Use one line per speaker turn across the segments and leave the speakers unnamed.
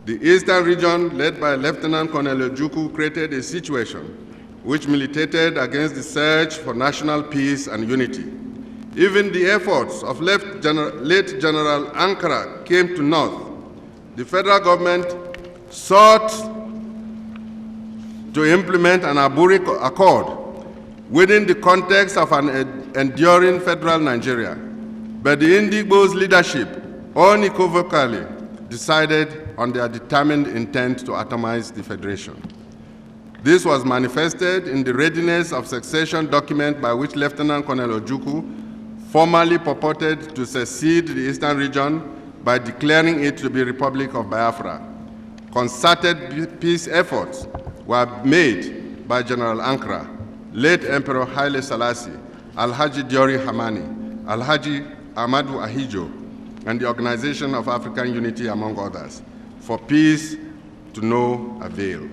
The Eastern region, led by Lieutenant Colonel Ojukwu, created a situation which militated against the search for national peace and unity. Even the efforts of late General Ankara came to naught. The federal government sought to implement an Aburi Accord within the context of an enduring federal Nigeria. But the Indigbo's leadership unequivocally decided on their determined intent to atomize the federation. This was manifested in the readiness of succession document by which Lieutenant Colonel Ojukwu formally purported to secede the Eastern region by declaring it to be Republic of Biafra. Concerted peace efforts were made by General Ankara, late Emperor Haile Selassie, Alhaji Diori Hamani, Alhaji Ahmadu Ahijo, and the Organization of African Unity, among others, for peace to no avail.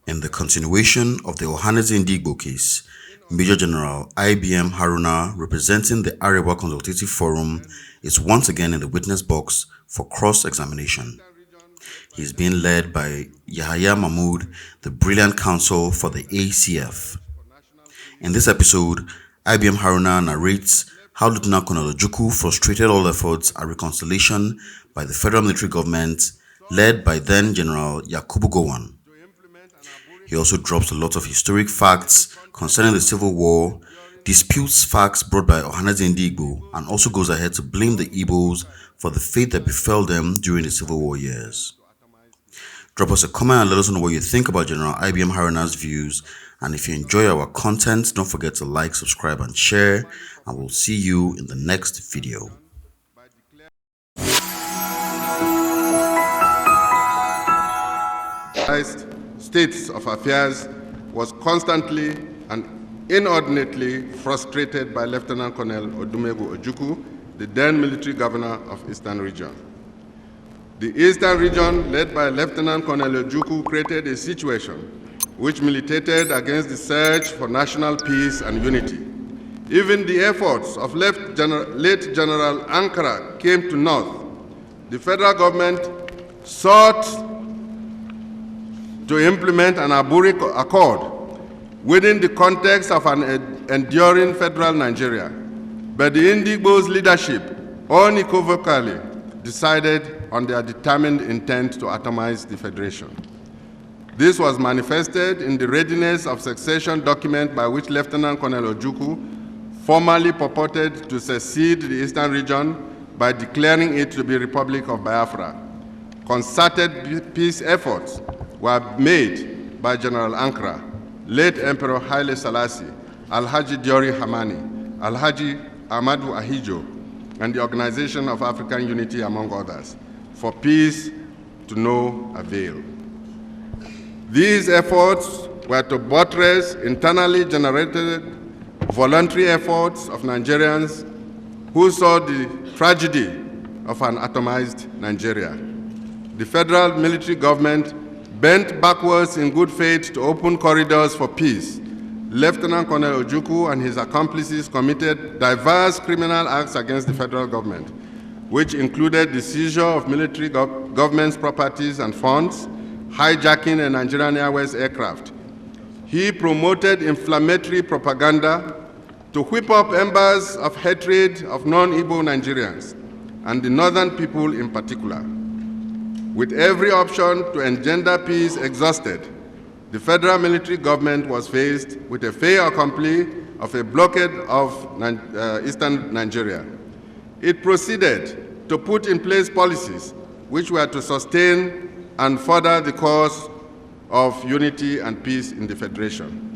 In the continuation of the Ohanaeze Ndigbo case, Major General IBM Haruna, representing the Arewa Consultative Forum, is once again in the witness box for cross-examination. He is being led by Yahaya Mahmood, the brilliant counsel for the ACF. In this episode, IBM Haruna narrates how Lieutenant Colonel Ojukwu frustrated all efforts at reconciliation by the federal military government led by then General Yakubu Gowon. He also drops a lot of historic facts concerning the Civil War, disputes facts brought by Ohanaeze Ndigbo, and also goes ahead to blame the Igbos for the fate that befell them during the Civil War years. Drop us a comment and let us know what you think about General IBM Haruna's views, and if you enjoy our content, don't forget to like, subscribe, and share, and we'll see you in the next video.
States of affairs was constantly and inordinately frustrated by Lieutenant Colonel Odumegwu Ojukwu, the then military governor of Eastern Region. The Eastern region, led by Lieutenant Colonel Ojukwu, created a situation which militated against the search for national peace and unity. Even the efforts of late General Ankara came to naught. The federal government sought to implement an Aburi Accord within the context of an enduring federal Nigeria. But the Indigbo's leadership unequivocally decided on their determined intent to atomize the federation. This was manifested in the readiness of succession document by which Lieutenant Colonel Ojukwu formally purported to secede the Eastern region by declaring it to be Republic of Biafra. Concerted peace efforts were made by General Ankara, late Emperor Haile Selassie, Alhaji Diori Hamani, Alhaji Ahmadu Ahijo, and the Organization of African Unity, among others, for peace to no avail. These efforts were to buttress internally generated voluntary efforts of Nigerians who saw the tragedy of an atomized Nigeria. The federal military government bent backwards in good faith to open corridors for peace. Lieutenant Colonel Ojukwu and his accomplices committed diverse criminal acts against the federal government, which included the seizure of military government's properties and funds, hijacking a Nigerian Airways aircraft. He promoted inflammatory propaganda to whip up embers of hatred of non-Igbo Nigerians, and the northern people in particular. With every option to engender peace exhausted, the federal military government was faced with a fait accompli of a blockade of eastern Nigeria. It proceeded to put in place policies which were to sustain and further the cause of unity and peace in the Federation.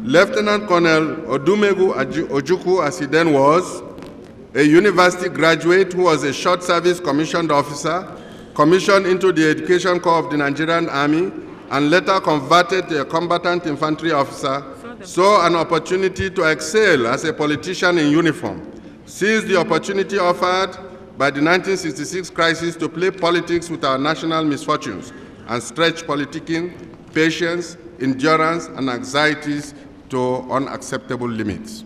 Lieutenant Colonel Odumegwu Ojukwu, as he then was, a university graduate who was a short service commissioned officer, commissioned into the Education Corps of the Nigerian Army, and later converted to a combatant infantry officer, saw an opportunity to excel as a politician in uniform, seized the opportunity offered by the 1966 crisis to play politics with our national misfortunes, and stretch politicking patience, endurance, and anxieties to unacceptable limits.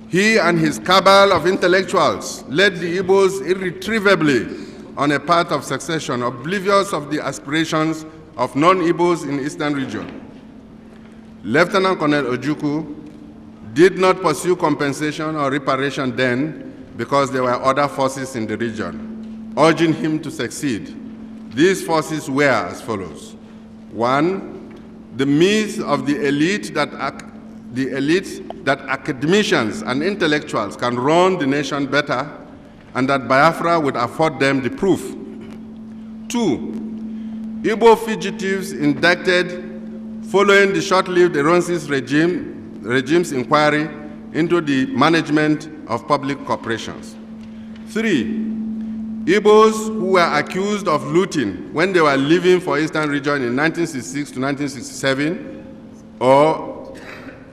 He and his cabal of intellectuals led the Igbos irretrievably on a path of succession, oblivious of the aspirations of non-Igbos in the Eastern region. Lieutenant Colonel Ojukwu did not pursue compensation or reparation then because there were other forces in the region, urging him to succeed. These forces were as follows. 1, the myth of the elite that academicians and intellectuals can run the nation better and that Biafra would afford them the proof. 2, Igbo fugitives indicted following the short-lived Eronsis regime's inquiry into the management of public corporations. 3, Igbos who were accused of looting when they were leaving for Eastern region in 1966 to 1967 or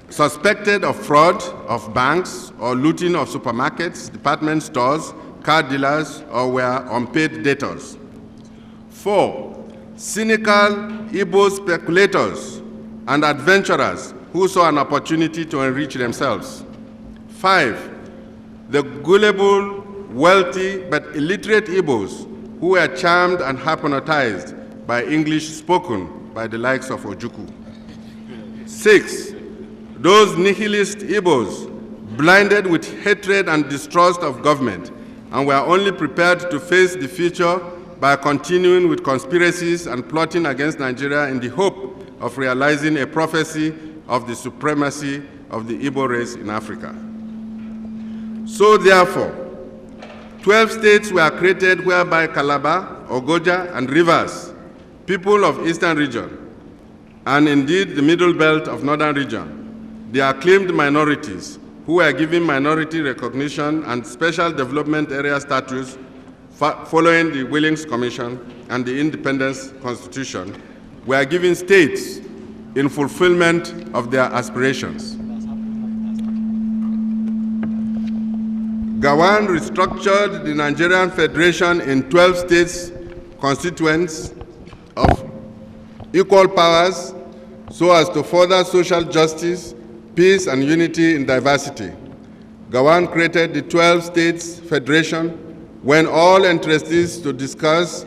suspected of fraud of banks or looting of supermarkets, department stores, car dealers, or were unpaid debtors. 4, cynical Igbo speculators and adventurers who saw an opportunity to enrich themselves. 5, the gullible, wealthy, but illiterate Igbos who were charmed and hypnotized by English spoken by the likes of Ojukwu. 6, those nihilist Igbos blinded with hatred and distrust of government and were only prepared to face the future by continuing with conspiracies and plotting against Nigeria in the hope of realizing a prophecy of the supremacy of the Igbo race in Africa. So therefore, 12 states were created whereby Calabar, Ogoja, and Rivers, people of Eastern region, and indeed the Middle Belt of Northern region, the acclaimed minorities who were given minority recognition and special development area status following the Willings Commission and the Independence Constitution, were given states in fulfillment of their aspirations. Gawan restructured the Nigerian Federation in 12 states constituents of equal powers so as to further social justice, peace, and unity in diversity. Gawan created the 12 States Federation when all interested to discuss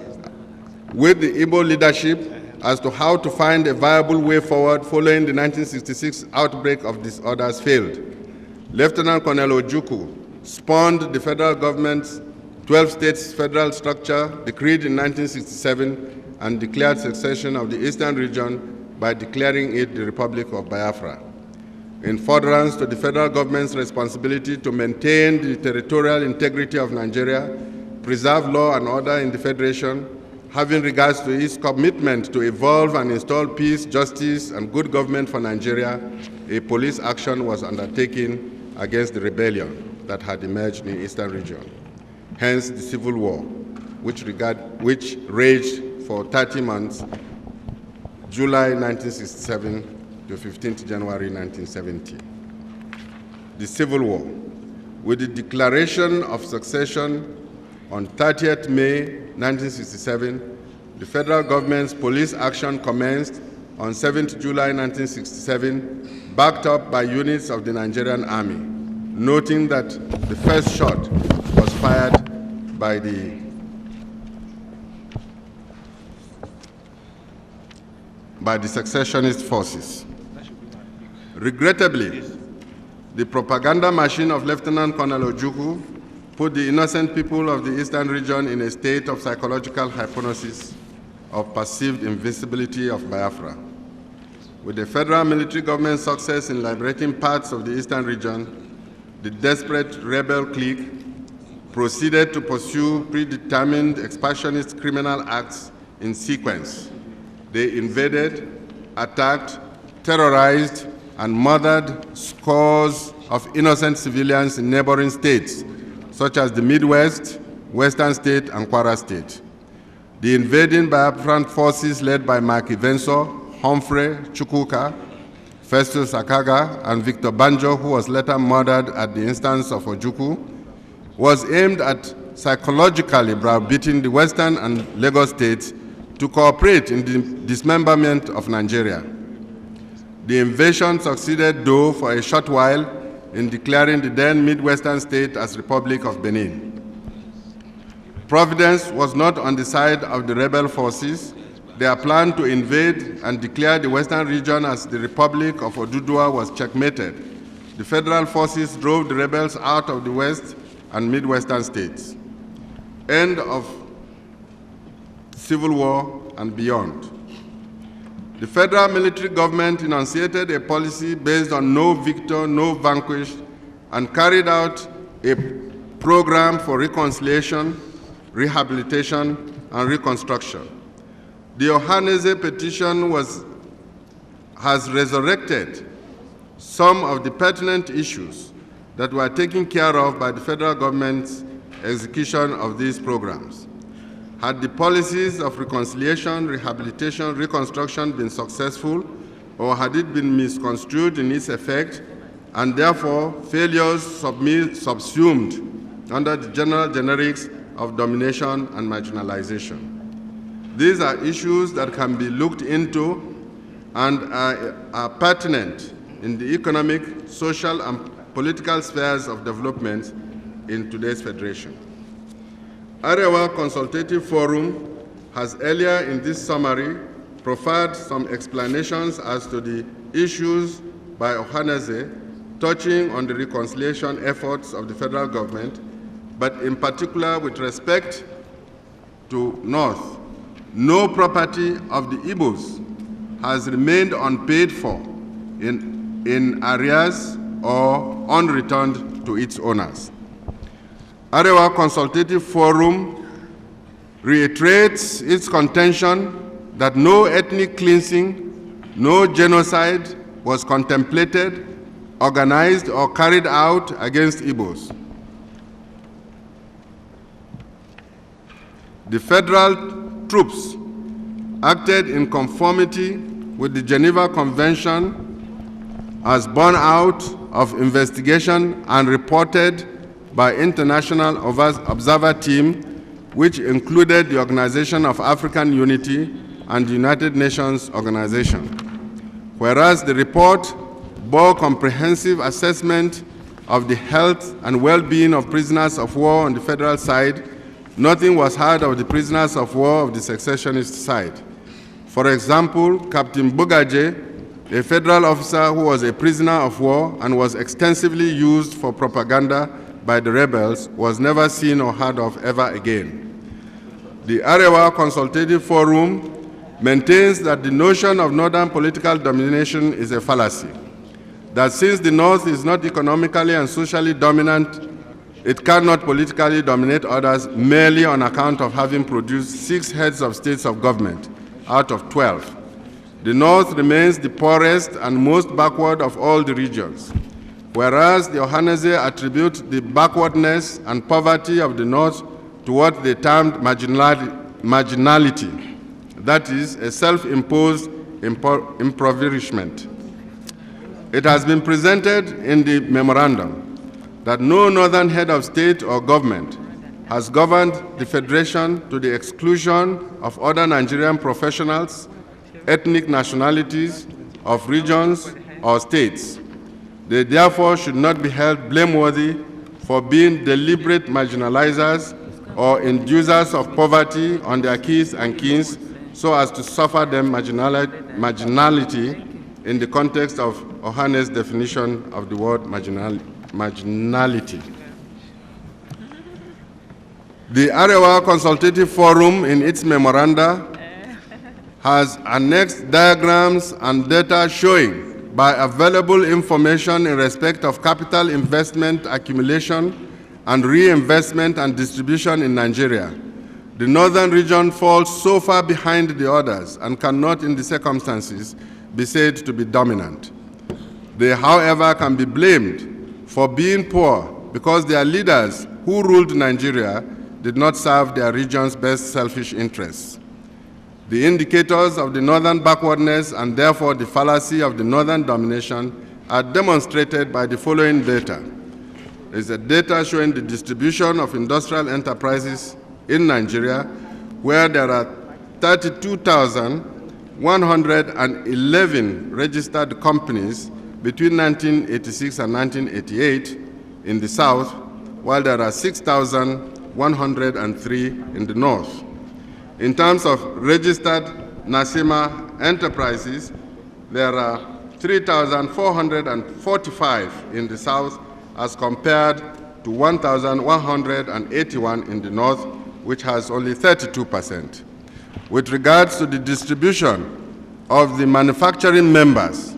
with the Igbo leadership as to how to find a viable way forward following the 1966 outbreak of disorders failed. Lieutenant Colonel Ojukwu spawned the federal government's 12 states federal structure decreed in 1967 and declared secession of the Eastern region by declaring it the Republic of Biafra. In furtherance to the federal government's responsibility to maintain the territorial integrity of Nigeria, preserve law and order in the Federation, having regards to its commitment to evolve and install peace, justice, and good government for Nigeria, a police action was undertaken against the rebellion that had emerged in the Eastern region. Hence the Civil War, which raged for 30 months, July 1967 to 15th January 1970. The Civil War. With the declaration of succession on 30th May 1967, the federal government's police action commenced on 7th July 1967, backed up by units of the Nigerian Army, noting that the first shot was fired by the secessionist forces. Regrettably, the propaganda machine of Lieutenant Colonel Ojukwu put the innocent people of the Eastern region in a state of psychological hypnosis of perceived invincibility of Biafra. With the federal military government's success in liberating parts of the Eastern region, the desperate rebel clique proceeded to pursue predetermined expansionist criminal acts in sequence. They invaded, attacked, terrorized, and murdered scores of innocent civilians in neighboring states, such as the Midwest, Western State, and Kwara State. The invading Biafran forces led by Mark Ivenso, Humphrey Chukwuka, Festus Akaga, and Victor Banjo, who was later murdered at the instance of Ojukwu, was aimed at psychologically browbeating the Western and Lagos states to cooperate in the dismemberment of Nigeria. The invasion succeeded, though, for a short while in declaring the then Midwestern state as Republic of Benin. Providence was not on the side of the rebel forces. Their plan to invade and declare the Western region as the Republic of Oduduwa was checkmated. The federal forces drove the rebels out of the West and Midwestern states. End of Civil War and beyond. The federal military government enunciated a policy based on no victor, no vanquished, and carried out a program for reconciliation, rehabilitation, and reconstruction. The Ohaneze petition has resurrected some of the pertinent issues that were taken care of by the federal government's execution of these programs. Had the policies of reconciliation, rehabilitation, reconstruction been successful, or had it been misconstrued in its effect, and therefore failures subsumed under the general generics of domination and marginalization? These are issues that can be looked into and are pertinent in the economic, social, and political spheres of development in today's federation. Arewa Consultative Forum has earlier in this summary proffered some explanations as to the issues by Ohaneze touching on the reconciliation efforts of the federal government, but in particular with respect to North. No property of the Igbos has remained unpaid for in arrears or unreturned to its owners. Arewa Consultative Forum reiterates its contention that no ethnic cleansing, no genocide was contemplated, organized, or carried out against Igbos. The federal troops acted in conformity with the Geneva Convention as borne out of investigation and reported by International Observer Team, which included the Organization of African Unity and the United Nations Organization. Whereas the report bore comprehensive assessment of the health and well-being of prisoners of war on the federal side, nothing was heard of the prisoners of war of the secessionist side. For example, Captain Bugaje, a federal officer who was a prisoner of war and was extensively used for propaganda by the rebels, was never seen or heard of ever again. The Arewa Consultative Forum maintains that the notion of northern political domination is a fallacy, that since the North is not economically and socially dominant, it cannot politically dominate others merely on account of having produced 6 heads of states of government out of 12. The North remains the poorest and most backward of all the regions, whereas the Ohaneze attribute the backwardness and poverty of the North to what they termed marginality, that is, a self-imposed impoverishment. It has been presented in the memorandum that no northern head of state or government has governed the Federation to the exclusion of other Nigerian professionals, ethnic nationalities, of regions or states. They therefore should not be held blameworthy for being deliberate marginalizers or inducers of poverty on their kith and kins so as to suffer them marginality in the context of Ohane's definition of the word marginality. The Arewa Consultative Forum, in its memoranda, has annexed diagrams and data showing by available information in respect of capital investment accumulation and reinvestment and distribution in Nigeria. The northern region falls so far behind the others and cannot, in the circumstances, be said to be dominant. They, however, can be blamed for being poor because their leaders who ruled Nigeria did not serve their region's best selfish interests. The indicators of the northern backwardness and therefore the fallacy of the northern domination are demonstrated by the following data. There is a data showing the distribution of industrial enterprises in Nigeria, where there are 32,111 registered companies between 1986 and 1988 in the south, while there are 6,103 in the north. In terms of registered NASIMA enterprises, there are 3,445 in the south as compared to 1,181 in the north, which has only 32%. With regards to the distribution of the manufacturing members,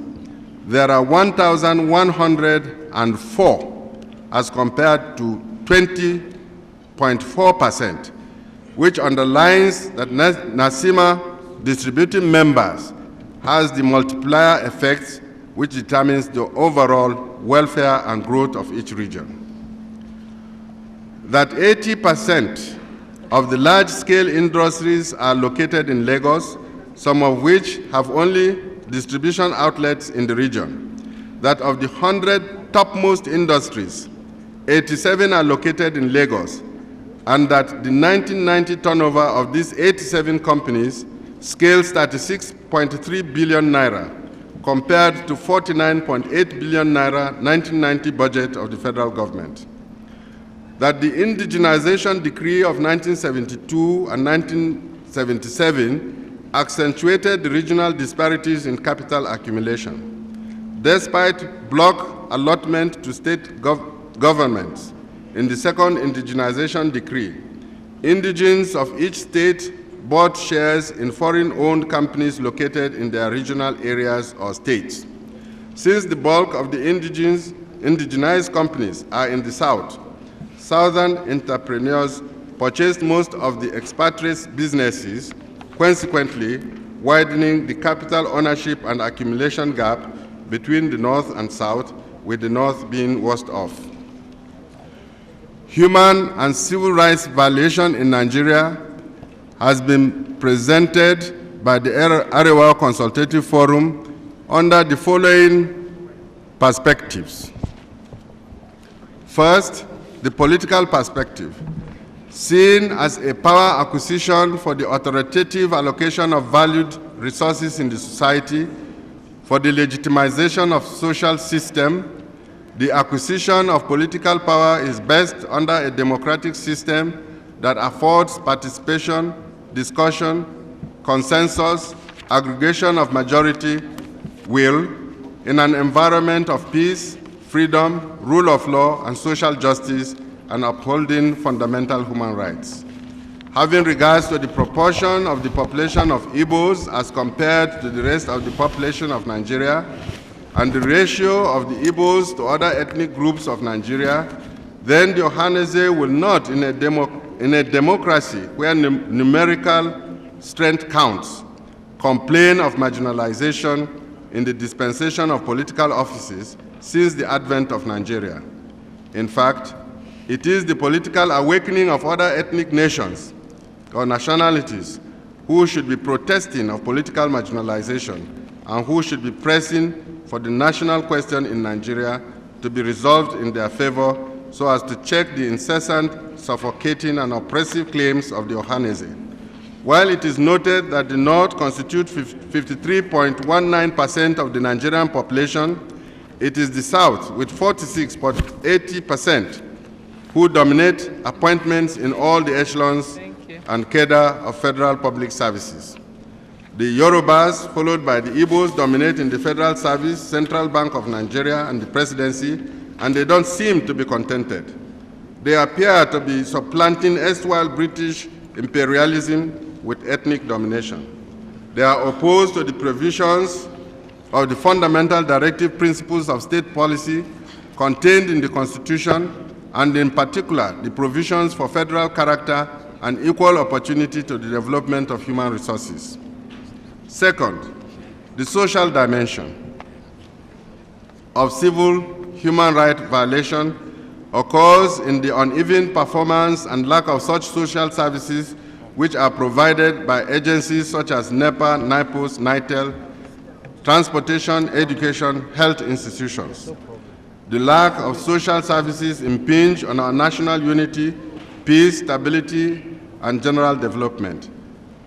there are 1,104 as compared to 20.4%, which underlines that NASIMA distributing members has the multiplier effect which determines the overall welfare and growth of each region. That 80% of the large-scale industries are located in Lagos, some of which have only distribution outlets in the region. That of the 100 topmost industries, 87 are located in Lagos, and that the 1990 turnover of these 87 companies scales 36.3 billion naira, compared to 49.8 billion naira 1990 budget of the federal government. That the indigenization decree of 1972 and 1977 accentuated the regional disparities in capital accumulation. Despite block allotment to state governments in the second indigenization decree, indigents of each state bought shares in foreign-owned companies located in their regional areas or states. Since the bulk of the indigenized companies are in the south, southern entrepreneurs purchased most of the expatriates' businesses, consequently widening the capital ownership and accumulation gap between the north and south, with the north being worst off. Human and civil rights violation in Nigeria has been presented by the Arewa Consultative Forum under the following perspectives. First, the political perspective, seen as a power acquisition for the authoritative allocation of valued resources in the society, for the legitimization of social system. The acquisition of political power is best under a democratic system that affords participation, discussion, consensus, aggregation of majority will in an environment of peace, freedom, rule of law, and social justice, and upholding fundamental human rights. Having regards to the proportion of the population of Igbos as compared to the rest of the population of Nigeria, and the ratio of the Igbos to other ethnic groups of Nigeria, then the Ohaneze will not, in a democracy where numerical strength counts, complain of marginalization in the dispensation of political offices since the advent of Nigeria. In fact, it is the political awakening of other ethnic nations or nationalities who should be protesting of political marginalization and who should be pressing for the national question in Nigeria to be resolved in their favor so as to check the incessant, suffocating, and oppressive claims of the Ohaneze. While it is noted that the North constitutes 53.19% of the Nigerian population, it is the South, with 46.80%, who dominate appointments in all the echelons and cadre of federal public services. The Yorubas, followed by the Igbos, dominate in the federal service, Central Bank of Nigeria, and the presidency, and they don't seem to be contented. They appear to be supplanting erstwhile British imperialism with ethnic domination. They are opposed to the provisions of the fundamental directive principles of state policy contained in the Constitution, and in particular, the provisions for federal character and equal opportunity to the development of human resources. Second, the social dimension of civil human rights violation occurs in the uneven performance and lack of such social services which are provided by agencies such as NEPA, NIPOS, NITEL, transportation, education, health institutions. The lack of social services impinge on our national unity, peace, stability, and general development.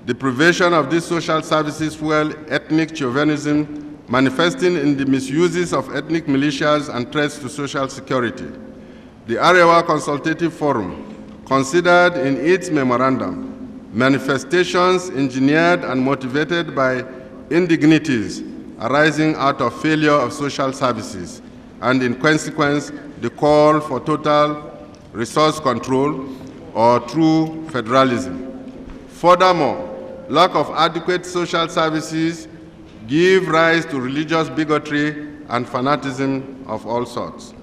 Deprivation of these social services fuel ethnic chauvinism, manifesting in the misuses of ethnic militias and threats to social security. The Arewa Consultative Forum considered in its memorandum manifestations engineered and motivated by indignities arising out of failure of social services, and in consequence, the call for total resource control or true federalism. Furthermore, lack of adequate social services give rise to religious bigotry and fanaticism of all sorts.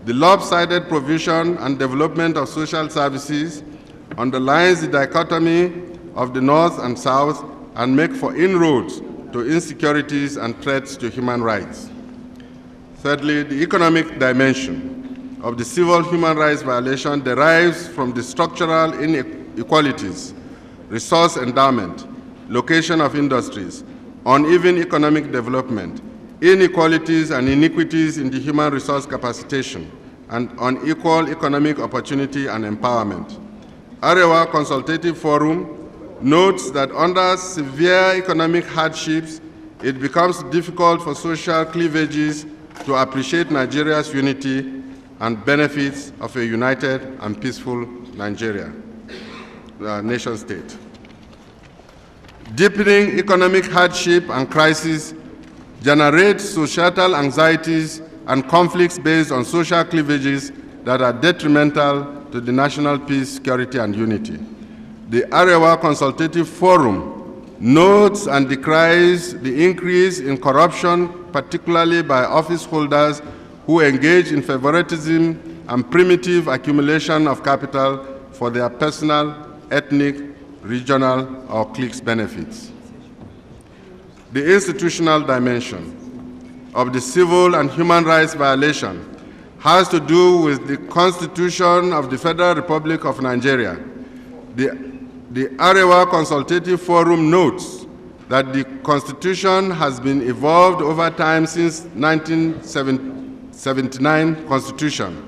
The lopsided provision and development of social services underlines the dichotomy of the North and South and make for inroads to insecurities and threats to human rights. Thirdly, the economic dimension of the civil human rights violation derives from the structural inequalities, resource endowment, location of industries, uneven economic development, inequalities and iniquities in the human resource capacitation, and unequal economic opportunity and empowerment. Arewa Consultative Forum notes that under severe economic hardships, it becomes difficult for social cleavages to appreciate Nigeria's unity and benefits of a united and peaceful Nigeria, nation state. Deepening economic hardship and crisis generate societal anxieties and conflicts based on social cleavages that are detrimental to the national peace, security, and unity. The Arewa Consultative Forum notes and decries the increase in corruption, particularly by office holders who engage in favoritism and primitive accumulation of capital for their personal, ethnic, regional, or cliques benefits. The institutional dimension of the civil and human rights violation has to do with the Constitution of the Federal Republic of Nigeria. The Arewa Consultative Forum notes that the Constitution has been evolved over time since 1979 Constitution,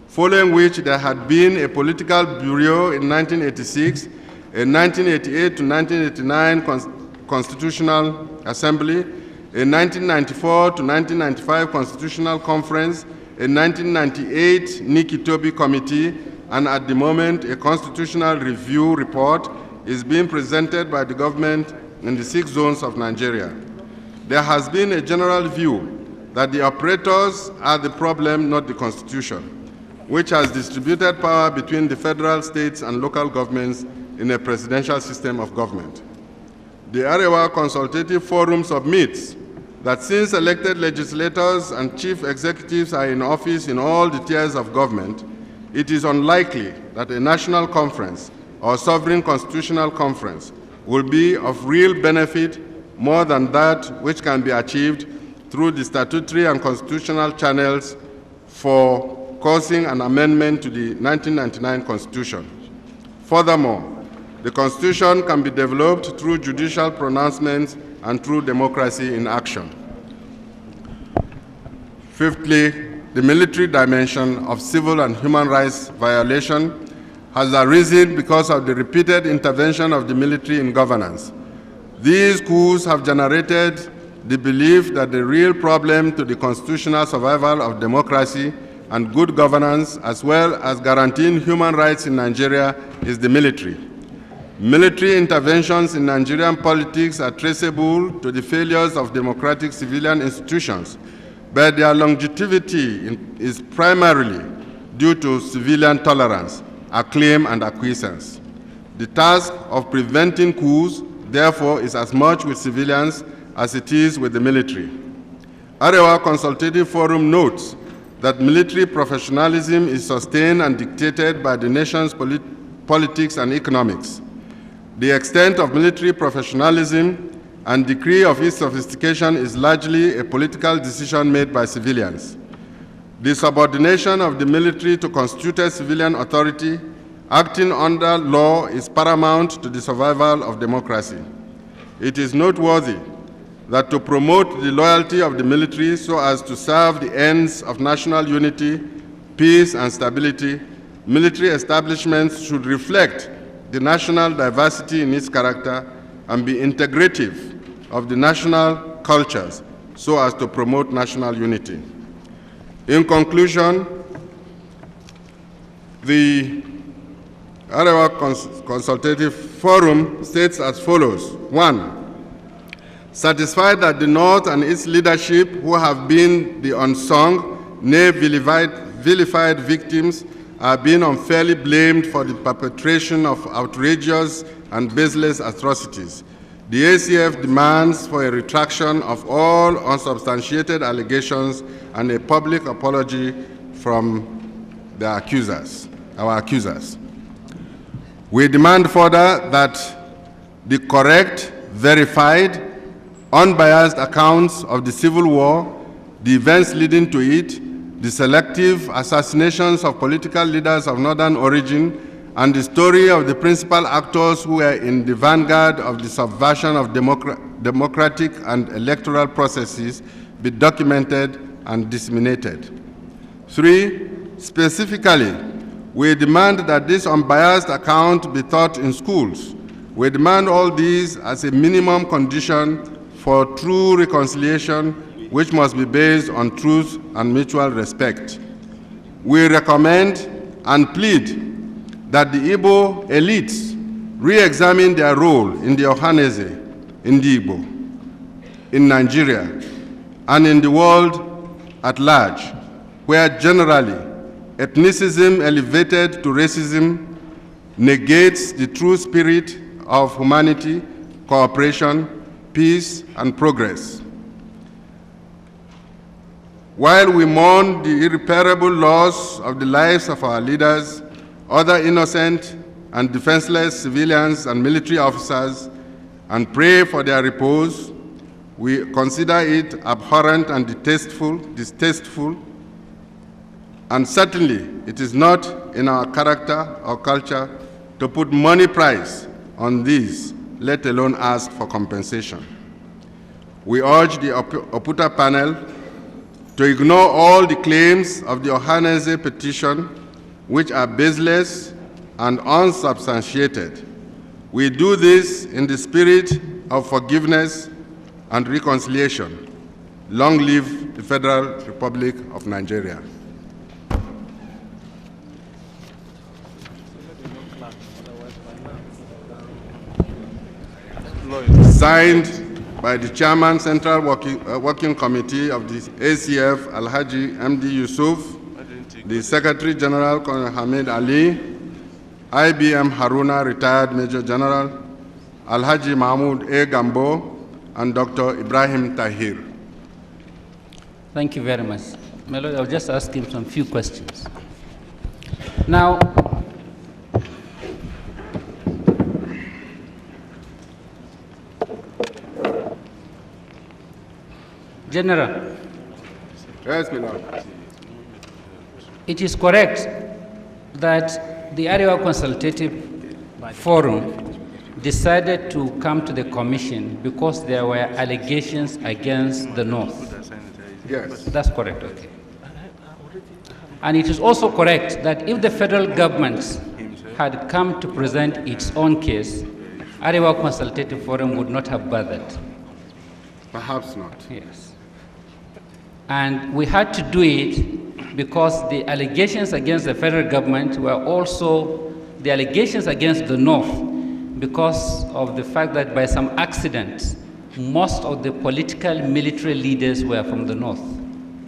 following which there had been a political bureau in 1986, a 1988 to 1989 Constitutional Assembly, a 1994 to 1995 Constitutional Conference, a 1998 Nikki-Toby Committee, and at the moment, a constitutional review report is being presented by the government in the 6 zones of Nigeria. There has been a general view that the operators are the problem, not the Constitution, which has distributed power between the federal, states, and local governments in a presidential system of government. The Arewa Consultative Forum submits that since elected legislators and chief executives are in office in all the tiers of government, it is unlikely that a national conference or sovereign constitutional conference will be of real benefit more than that which can be achieved through the statutory and constitutional channels for causing an amendment to the 1999 Constitution. Furthermore, the Constitution can be developed through judicial pronouncements and through democracy in action. Fifthly, the military dimension of civil and human rights violation has arisen because of the repeated intervention of the military in governance. These coups have generated the belief that the real problem to the constitutional survival of democracy and good governance, as well as guaranteeing human rights in Nigeria, is the military. Military interventions in Nigerian politics are traceable to the failures of democratic civilian institutions, but their longevity is primarily due to civilian tolerance, acclaim, and acquiescence. The task of preventing coups, therefore, is as much with civilians as it is with the military. Arewa Consultative Forum notes that military professionalism is sustained and dictated by the nation's politics and economics. The extent of military professionalism and degree of its sophistication is largely a political decision made by civilians. The subordination of the military to constituted civilian authority acting under law is paramount to the survival of democracy. It is noteworthy that to promote the loyalty of the military so as to serve the ends of national unity, peace, and stability, military establishments should reflect the national diversity in its character and be integrative of the national cultures so as to promote national unity. In conclusion, the Arewa Consultative Forum states as follows. 1, satisfied that the North and its leadership, who have been the unsung, nay vilified victims, are being unfairly blamed for the perpetration of outrageous and baseless atrocities. The ACF demands for a retraction of all unsubstantiated allegations and a public apology from the accusers, our accusers. We demand further that the correct, verified, unbiased accounts of the Civil War, the events leading to it, the selective assassinations of political leaders of Northern origin, and the story of the principal actors who were in the vanguard of the subversion of democratic and electoral processes be documented and disseminated. 3, specifically, we demand that this unbiased account be taught in schools. We demand all these as a minimum condition for true reconciliation, which must be based on truth and mutual respect. We recommend and plead that the Igbo elites re-examine their role in the Ohaneze, in the Igbo, in Nigeria, and in the world at large, where generally ethnicism elevated to racism negates the true spirit of humanity, cooperation, peace, and progress. While we mourn the irreparable loss of the lives of our leaders, other innocent and defenseless civilians and military officers, and pray for their repose, we consider it abhorrent and distasteful, and certainly it is not in our character or culture to put money price on these, let alone ask for compensation. We urge the Oputa panel to ignore all the claims of the Ohaneze petition, which are baseless and unsubstantiated. We do this in the spirit of forgiveness and reconciliation. Long live the Federal Republic of Nigeria. Signed by the Chairman, Central Working Committee of the ACF, Alhaji MD Yusuf, the Secretary General, Colonel Hamid Ali, IBM Haruna, Retired Major General, Alhaji Mahmoud A. Gambo, and Dr. Ibrahim Tahir.
Thank you very much. My Lord, I'll just ask him some few questions. Now, General.
Yes, my Lord.
It is correct that the Arewa Consultative Forum decided to come to the Commission because there were allegations against the North.
Yes.
That's correct, okay. And it is also correct that if the federal government had come to present its own case, Arewa Consultative Forum would not have bothered.
Perhaps not.
Yes. And we had to do it because the allegations against the federal government were also the allegations against the North because of the fact that by some accident, most of the political military leaders were from the North.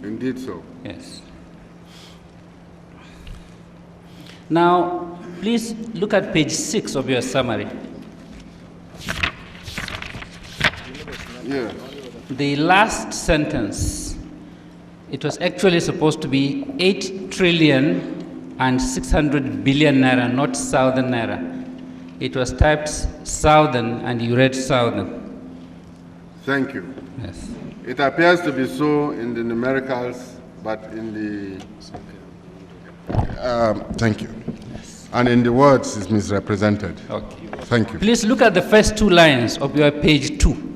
Indeed so.
Yes. Now, please look at page 6 of your summary.
Yes.
The last sentence, it was actually supposed to be 8 trillion and 600 billion naira, not southern naira. It was typed southern and you read southern.
Thank you.
Yes.
It appears to be so in the numericals, but in the, thank you. And in the words, it's misrepresented.
Okay.
Thank you.
Please look at the first 2 lines of your page 2.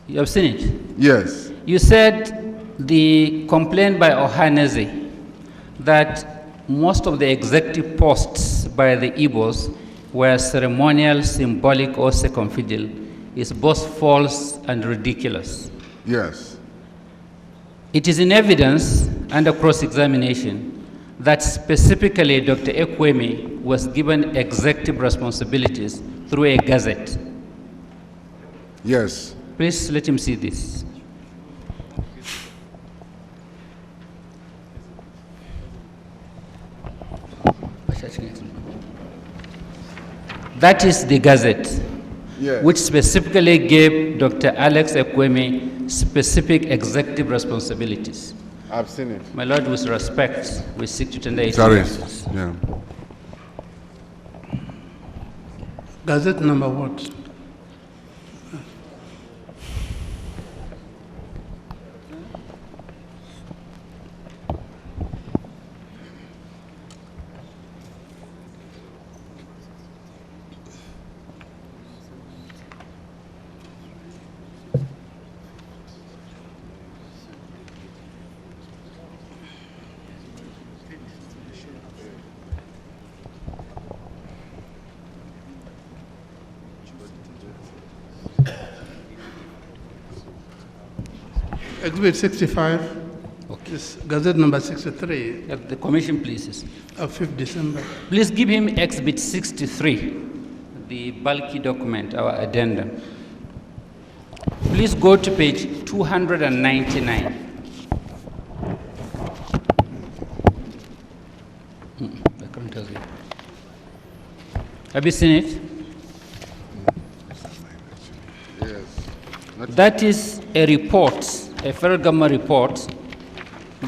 You have seen it?
Yes.
You said the complaint by Ohaneze that most of the executive posts by the Igbos were ceremonial, symbolic, or circumferential is both false and ridiculous.
Yes.
It is in evidence under cross-examination that specifically Dr. Ekweme was given executive responsibilities through a gazette.
Yes.
Please let him see this. That is the gazette,
Yes.
which specifically gave Dr. Alex Ekweme specific executive responsibilities.
I've seen it.
My Lord, with respect, we seek to tender it.
Sorry. Yeah.
Gazette number what? Exhibit 65,
Okay.
is Gazette number 63
The commission, please.
of 5th December.
Please give him Exhibit 63, the bulky document, our addendum. Please go to page 299. I can't tell you. Have you seen it?
Yes.
That is a report, a federal government report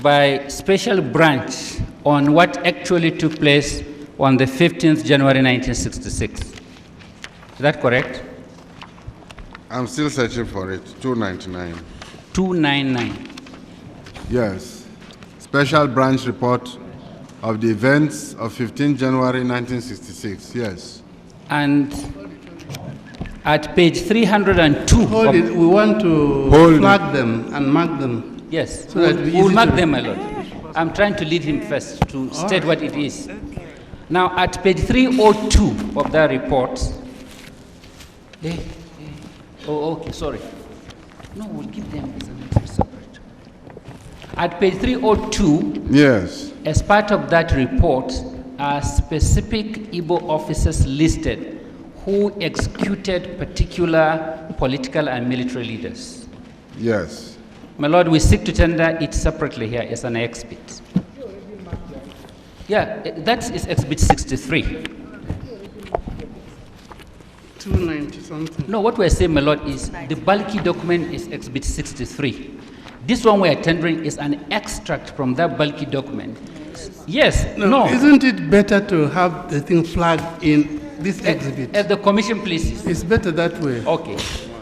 by special branch on what actually took place on the 15th January 1966. Is that correct?
I'm still searching for it. 299.
299.
Yes. Special branch report of the events of 15 January 1966. Yes.
And at page 302.
Hold it, we want to
Hold
flag them and mark them.
Yes,
So that we
we'll
easy
mark
to-
them, my lord. I'm trying to lead him first to state what it is. Now, at page 302 of that report, oh, okay, sorry. No, we'll give them as an entry separate. At page 302,
Yes.
as part of that report, are specific Igbo officers listed who executed particular political and military leaders.
Yes.
My lord, we seek to tender it separately here as an exhibit. Yeah, that is exhibit 63.
290 something.
No, what we're saying, my lord, is the bulky document is exhibit 63. This one we are tendering is an extract from that bulky document. Yes, no.
Isn't it better to have the thing flagged in this exhibit?
At the commission, please.
It's better that way.
Okay.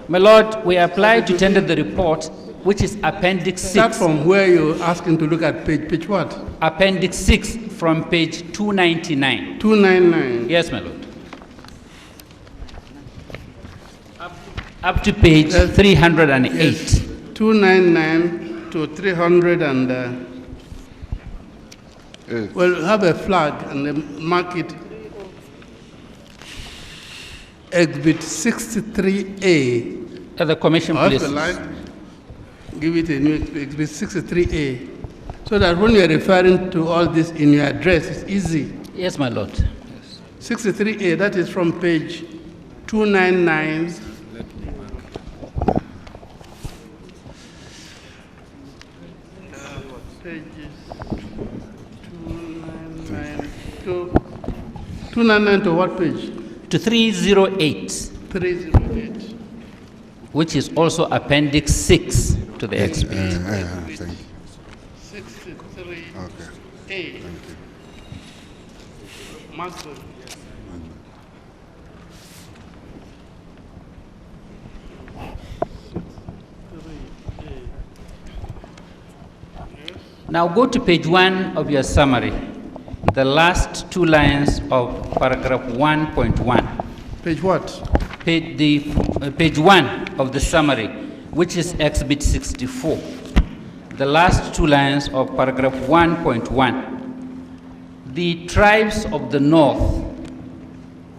My lord, we apply to tender the report, which is appendix 6.
Start from where you're asking to look at page what?
Appendix 6 from page 299.
299.
Yes, my lord. Up to page 308.
Yes. 299 to 300 and,
Yes.
well, have a flag and then mark it exhibit 63A.
At the commission,
Or if
please.
you like, give it a new exhibit 63A. So that when you're referring to all this in your address, it's easy.
Yes, my lord.
63A, that is from page 299. Pages 299 to 299 to what page?
To 308,
308.
which is also appendix 6 to the exhibit.
Thank you.
63A.
Okay.
Mark them.
Now go to page 1 of your summary, the last 2 lines of paragraph 1.1.
Page what?
Page 1 of the summary, which is exhibit 64. The last 2 lines of paragraph 1.1. The tribes of the north,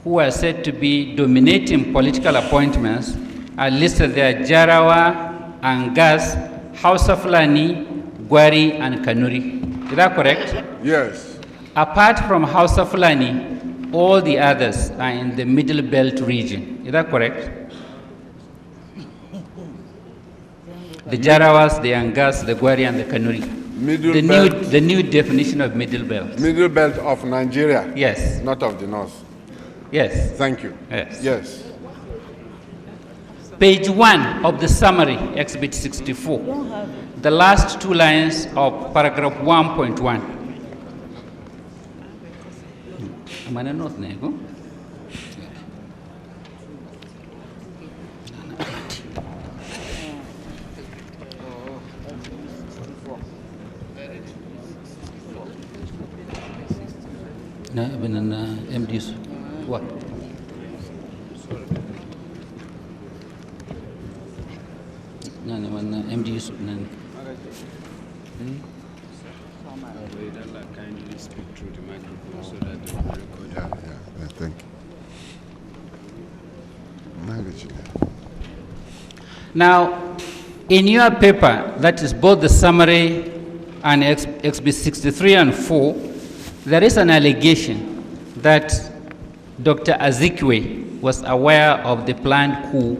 who are said to be dominating political appointments, are listed there: Jarawa, Angas, Hausa Fulani, Gwari, and Kanuri. Is that correct?
Yes.
Apart from Hausa Fulani, all the others are in the Middle Belt region. Is that correct? The Jarawas, the Angas, the Gwari, and the Kanuri. The new definition of Middle Belt.
Middle belt of Nigeria.
Yes.
Not of the north.
Yes.
Thank you.
Yes.
Yes.
Page 1 of the summary, Exhibit 64. The last two lines of paragraph 1.1. MDs. What? MDs.
Kindly speak through the microphone so that they will record.
Yeah, thank you.
Now, in your paper, that is both the summary and Exhibit 63 and 4, there is an allegation that Dr. Azikiwe was aware of the planned coup,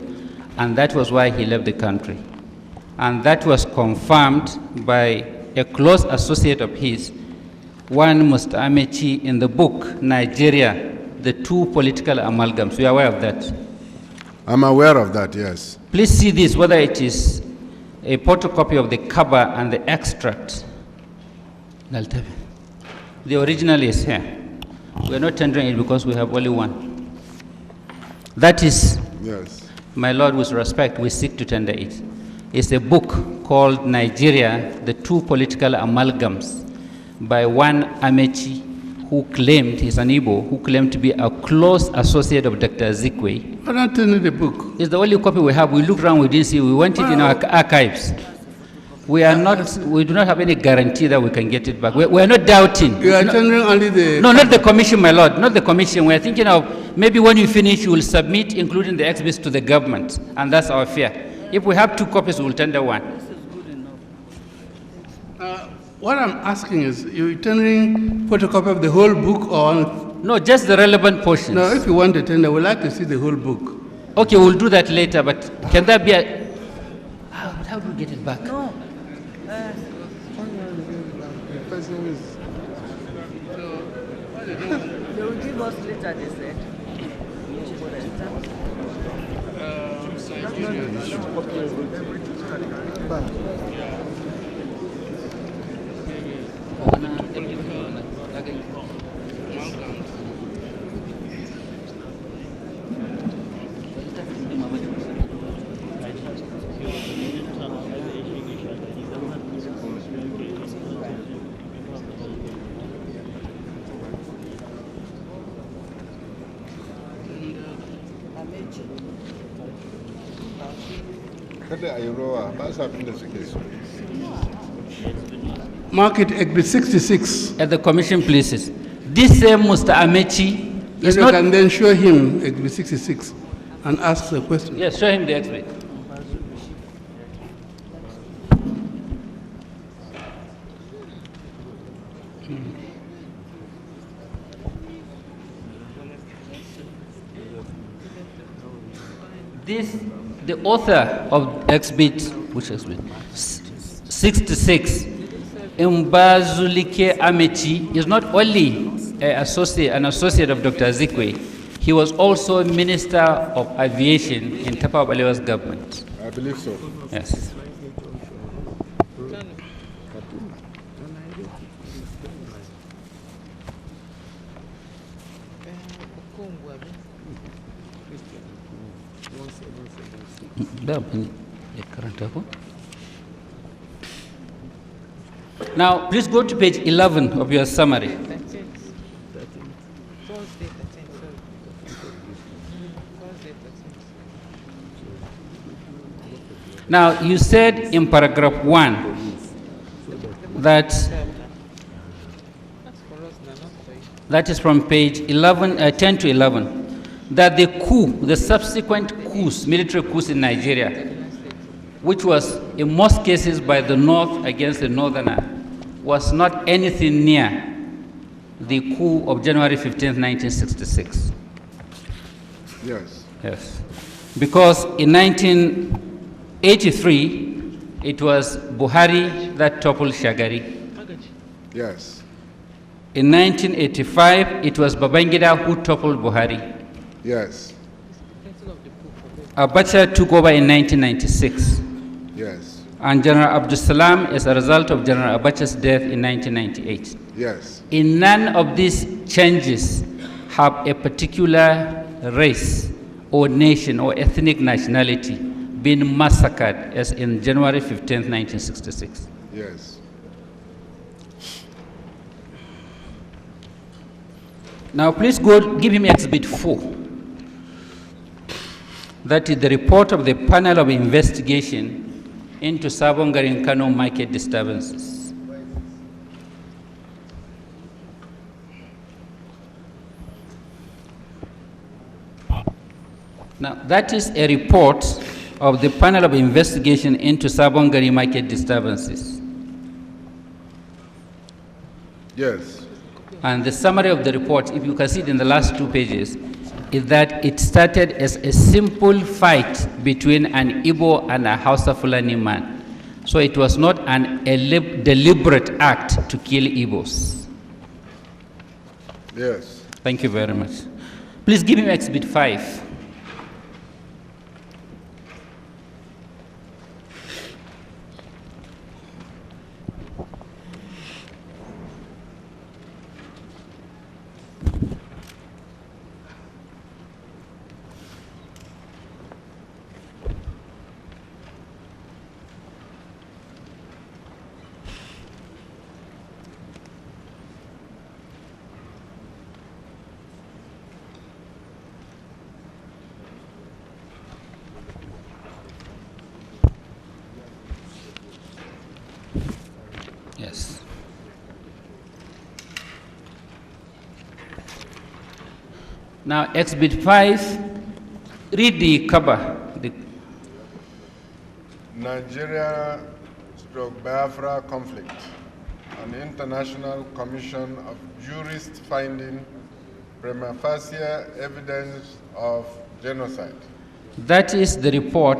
and that was why he left the country. And that was confirmed by a close associate of his, one Mr. Amechi, in the book, Nigeria, the Two Political Amalgams. You are aware of that?
I'm aware of that, yes.
Please see this, whether it is a photocopy of the cover and the extract. The original is here. We are not tendering it because we have only one. That is,
yes,
my Lord, with respect, we seek to tender it. It's a book called Nigeria, the Two Political Amalgams, by one Amechi, who claimed, he's an Igbo, who claimed to be a close associate of Dr. Azikiwe.
I don't know the book.
It's the only copy we have. We looked around, we didn't see, we went it in our archives. We do not have any guarantee that we can get it back. We are not doubting.
You are tendering only the...
No, not the commission, my Lord, not the commission. We are thinking of, maybe when you finish, you will submit, including the exhibits, to the government, and that's our fear. If we have 2 copies, we will tender one.
What I'm asking is, you're tendering photocopy of the whole book or...
No, just the relevant portions.
No, if you want to tender, we'd like to see the whole book.
Okay, we'll do that later, but can that be a... How do we get it back?
No. They will give us later, they said.
Mark it Exhibit 66.
At the commission places. This same Mr. Amechi is
You
not...
can then show him Exhibit 66 and ask the question.
Yes, show him the exhibit. The author of exhibit, which exhibit? 66, Mbazulike Amechi, is not only an associate of Dr. Azikiwe, he was also Minister of Aviation in Tafawa Balewa's government.
I believe so.
Yes. Now, please go to page 11 of your summary. Now, you said in paragraph 1 that that is from page 10 to 11, that the subsequent coups, military coups in Nigeria, which was in most cases by the North against the Northerner, was not anything near the coup of January 15, 1966.
Yes.
Yes. Because in 1983, it was Buhari that toppled Shagari.
Yes.
In 1985, it was Babangida who toppled Buhari.
Yes.
Abacha took over in 1996.
Yes.
And General Abdul Salam as a result of General Abacha's death in 1998.
Yes.
In none of these changes have a particular race or nation or ethnic nationality been massacred as in January 15, 1966.
Yes.
Now please go give him Exhibit 4. That is the report of the panel of investigation into Sabongari and Kano market disturbances. Now, that is a report of the panel of investigation into Sabongari market disturbances.
Yes.
And the summary of the report, if you can see it in the last 2 pages, is that it started as a simple fight between an Igbo and a Hausa Fulani man. So it was not a deliberate act to kill Igbos.
Yes.
Thank you very much. Please give him Exhibit 5. Yes. Now, Exhibit 5, read the cover.
Nigeria / Biafra conflict. An international commission of jurists finding prima facie evidence of genocide.
That is the report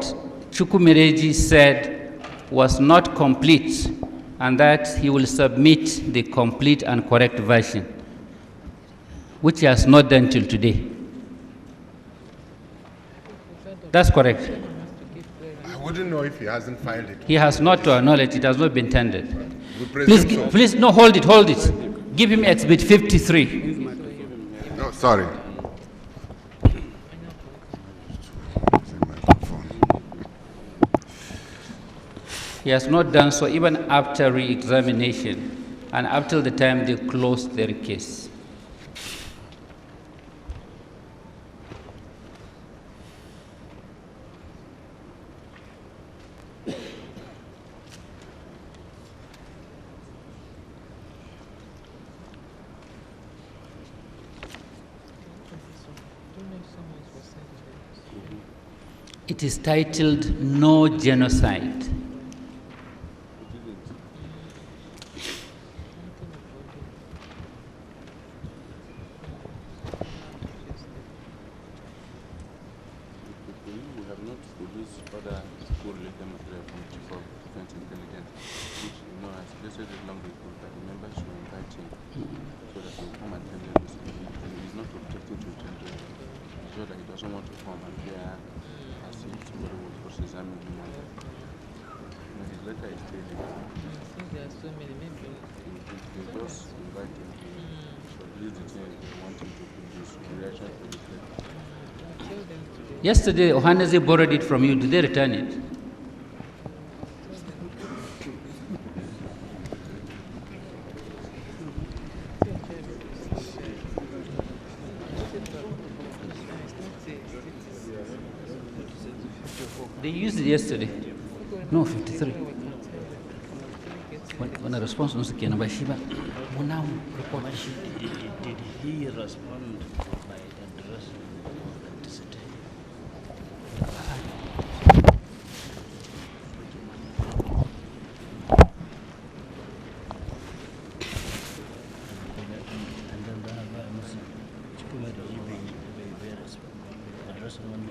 Chukwumereji said was not complete, and that he will submit the complete and correct version, which he has not done till today. That's correct.
I wouldn't know if he hasn't filed it.
He has not, to our knowledge, it has not been tendered.
We presume so.
Please, no, hold it. Give him Exhibit 53.
No, sorry.
He has not done so even after re-examination and up till the time they closed their case. It is titled No Genocide. Yesterday, Ohaneze borrowed it from you. Did they return it? They used it yesterday. No, 53. When response was again by Shiba, now report.
Did he respond by addressing authenticity? And then the other Muslim, addressing one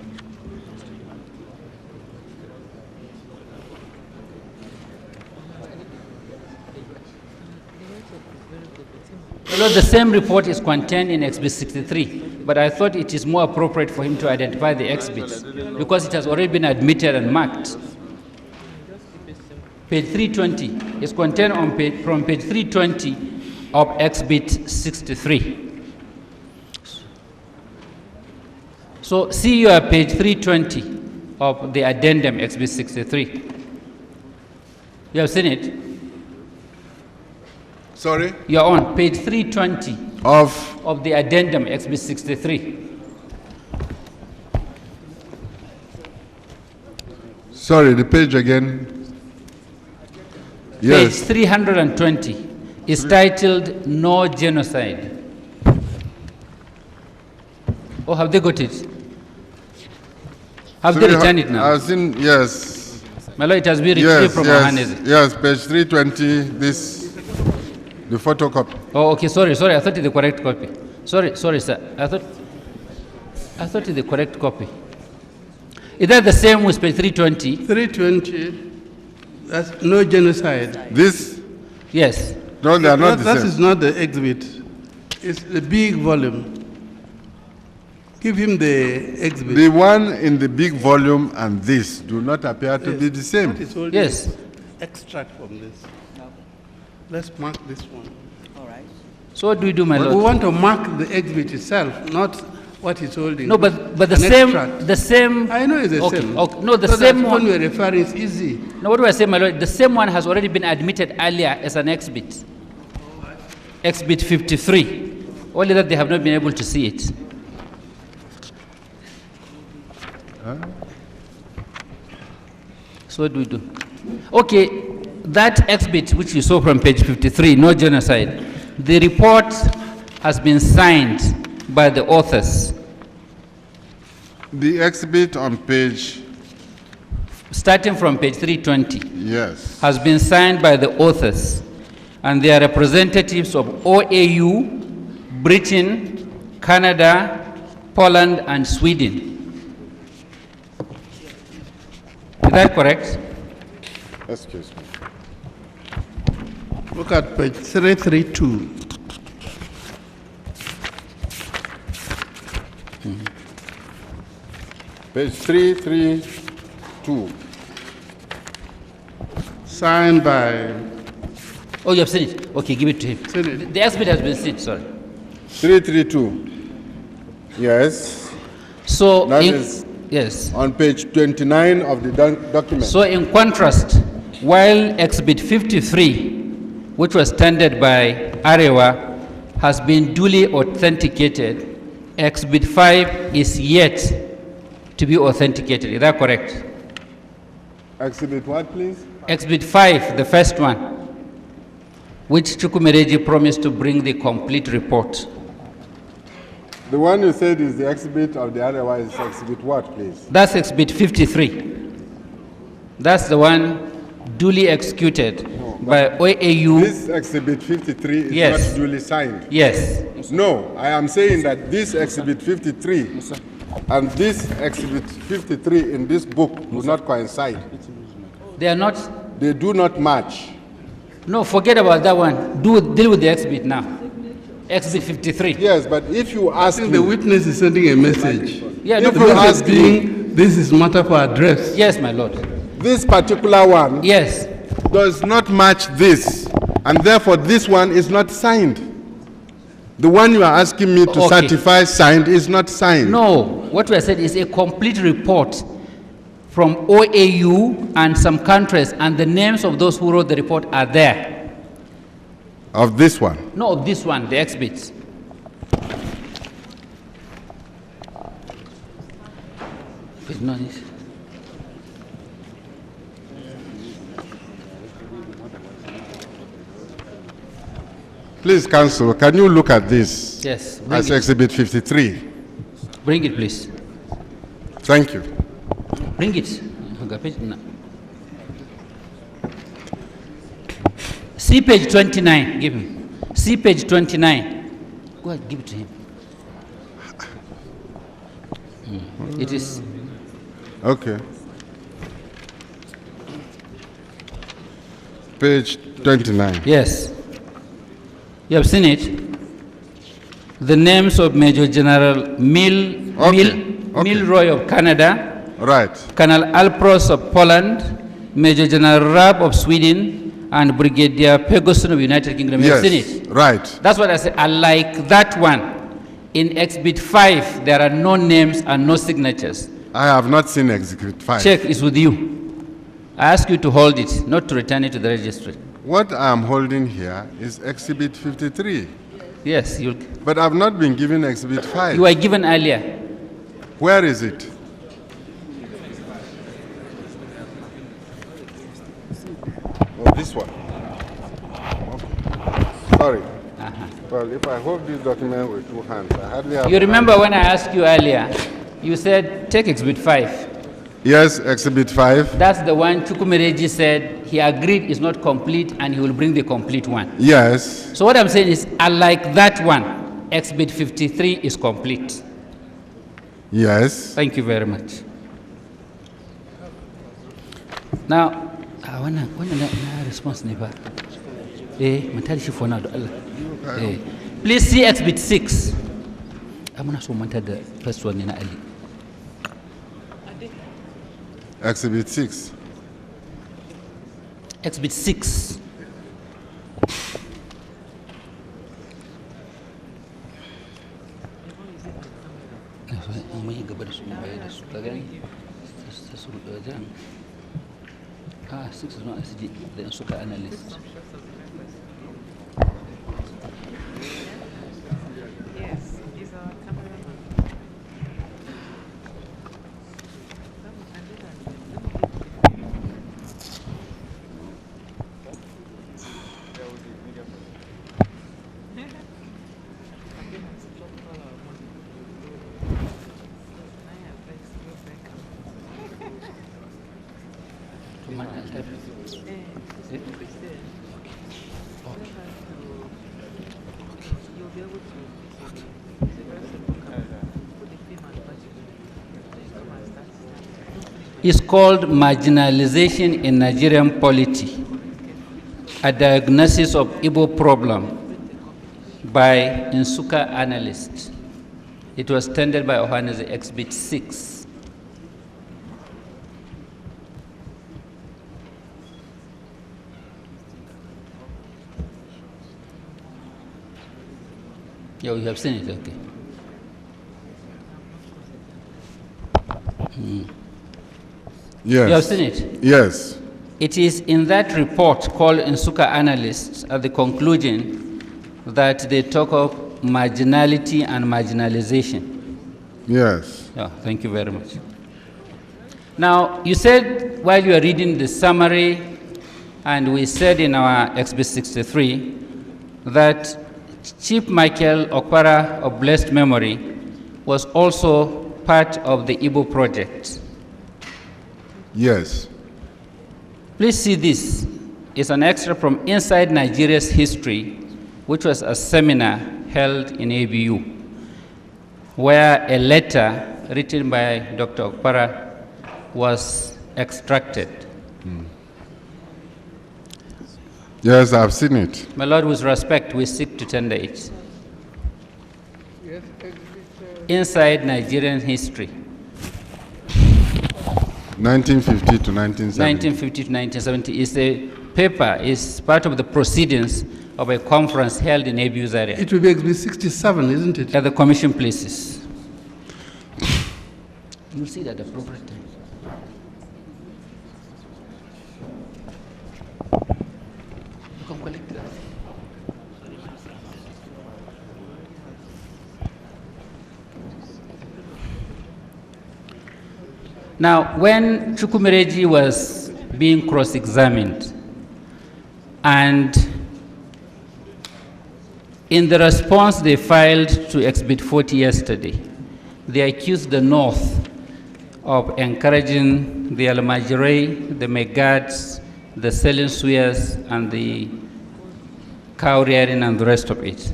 Well, the same report is contained in Exhibit 63, but I thought it is more appropriate for him to identify the exhibits because it has already been admitted and marked. Page 320 is contained on from page 320 of Exhibit 63. So see your page 320 of the addendum, Exhibit 63. You have seen it?
Sorry?
You're on page 320
Of
the addendum, Exhibit 63.
Sorry, the page again. Yes.
Page 320 is titled No Genocide. Oh, have they got it? Have they returned it now?
I've seen, yes.
My lord, it has been retrieved from Ohanese.
Yes, page 320, the photocopy.
Oh, okay, sorry, I thought it's the correct copy. Sorry, sir. I thought it's the correct copy. Is that the same with page 320?
320, that's no genocide.
This?
Yes.
No, they are not the
That
same.
is not the exhibit. It's the big volume. Give him the exhibit.
The one in the big volume and this do not appear to be the same.
What is holding
Yes.
is extract from this. Let's mark this one.
So what do we do, my
We
lord?
want to mark the exhibit itself, not what he's holding.
No, but the
An
same,
extract.
the same.
I know it's the
Okay,
same.
okay. No, the
So
same
that
one.
we're referring is easy.
No, what do I say, my lord? The same one has already been admitted earlier as an exhibit. Exhibit 53. Only that they have not been able to see it. So what do we do? Okay, that exhibit which you saw from page 53, no genocide, the report has been signed by the authors.
The exhibit on page,
Starting from page 320,
yes.
has been signed by the authors, and they are representatives of OAU, Britain, Canada, Poland, and Sweden. Is that correct?
Excuse me.
Look at page 332.
Page 332.
Signed by,
Oh, you have seen it? Okay, give it to him.
Seen it.
The exhibit has been seen, sorry.
332. Yes.
So,
That is-
yes.
On page 29 of the document.
So in contrast, while Exhibit 53, which was tendered by Arewa, has been duly authenticated, Exhibit 5 is yet to be authenticated. Is that correct?
Exhibit what, please?
Exhibit 5, the first one, which Chukwumereji promised to bring the complete report.
The one you said is the exhibit of the otherwise is exhibit what, please?
That's Exhibit 53. That's the one duly executed by OAU.
This exhibit 53 is
Yes.
not duly signed.
Yes.
No, I am saying that this exhibit 53 and this exhibit 53 in this book do not coincide.
They are not.
They do not match.
No, forget about that one. Deal with the exhibit now. Exhibit 53.
Yes, but if you ask
the
me,
witness is sending a message.
Yeah,
If
no,
The
you
message
ask me-
being, this is matter for address.
yes, my lord.
this particular one
Yes.
does not match this, and therefore this one is not signed. The one you are asking me to
Okay.
certify signed is not signed.
No, what we have said is a complete report from OAU and some countries, and the names of those who wrote the report are there.
Of this one.
No, of this one, the exhibits. It's not it.
Please, Counsel, can you look at this
Yes.
as Exhibit 53?
Bring it, please.
Thank you.
Bring it. See page 29. Give him. See page 29. Go ahead, give it to him. It is.
Okay. Page 29.
Yes. You have seen it? The names of Major General Milroy of Canada,
Right.
Colonel Alpros of Poland, Major General Raab of Sweden, and Brigadier Pegoson of United Kingdom. You have seen it?
Right.
That's what I said. Unlike that one, in Exhibit 5, there are no names and no signatures.
I have not seen Exhibit 5.
Check is with you. I ask you to hold it, not to return it to the registry.
What I am holding here is Exhibit 53.
Yes,
But I've not been given Exhibit 5.
you were given earlier.
Where is it? Oh, this one. Okay. Sorry. Well, if I hold this document with two hands, I hardly have...
You remember when I asked you earlier, you said, take Exhibit 5.
Yes, Exhibit 5.
That's the one Chukwumereji said he agreed is not complete and he will bring the complete one.
Yes.
So what I'm saying is, unlike that one, Exhibit 53 is complete.
Yes.
Thank you very much. Now, I want to response never. Please see Exhibit 6. I'm going to the first one in Ali.
Exhibit 6.
Exhibit 6. Ah, 6 is not SG, the Nsuka analyst.
Yes, he's our cameraman.
It's called Marginalization in Nigerian Polity, a diagnosis of Igbo problem by Nsuka analyst. It was tendered by Ohaneze, Exhibit 6. Yeah, you have seen it, okay.
Yes.
You have seen it?
Yes.
It is in that report called Nsuka Analysts at the conclusion that they talk of marginality and marginalization.
Yes.
Yeah, thank you very much. Now, you said while you were reading the summary, and we said in our Exhibit 63 that Chief Michael Okpara of blessed memory was also part of the Igbo project.
Yes.
Please see this. It's an extra from Inside Nigeria's History, which was a seminar held in ABU, where a letter written by Dr. Okpara was extracted.
Yes, I've seen it.
My Lord, with respect, we seek to tender it.
Yes,
Inside Nigerian History,
1950 to 1970.
1950 to 1970, is a paper, is part of the proceedings of a conference held in ABU's area.
it will be Exhibit 67, isn't it?
At the commission places. You'll see that at the appropriate time. You can collect that. Now, when Chukwumereji was being cross-examined, and In the response they filed to Exhibit 40 yesterday, they accused the North of encouraging the Almajiri, the Megads, the selling suyas, and the cow rearing and the rest of it.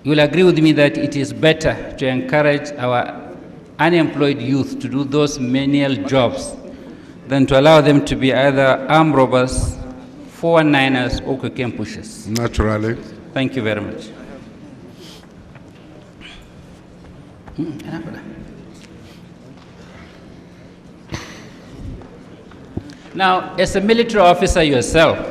You will agree with me that it is better to encourage our unemployed youth to do those menial jobs than to allow them to be either armed robbers, 419ers, or cocaine pushers.
Naturally.
Thank you very much. Now, as a military officer yourself,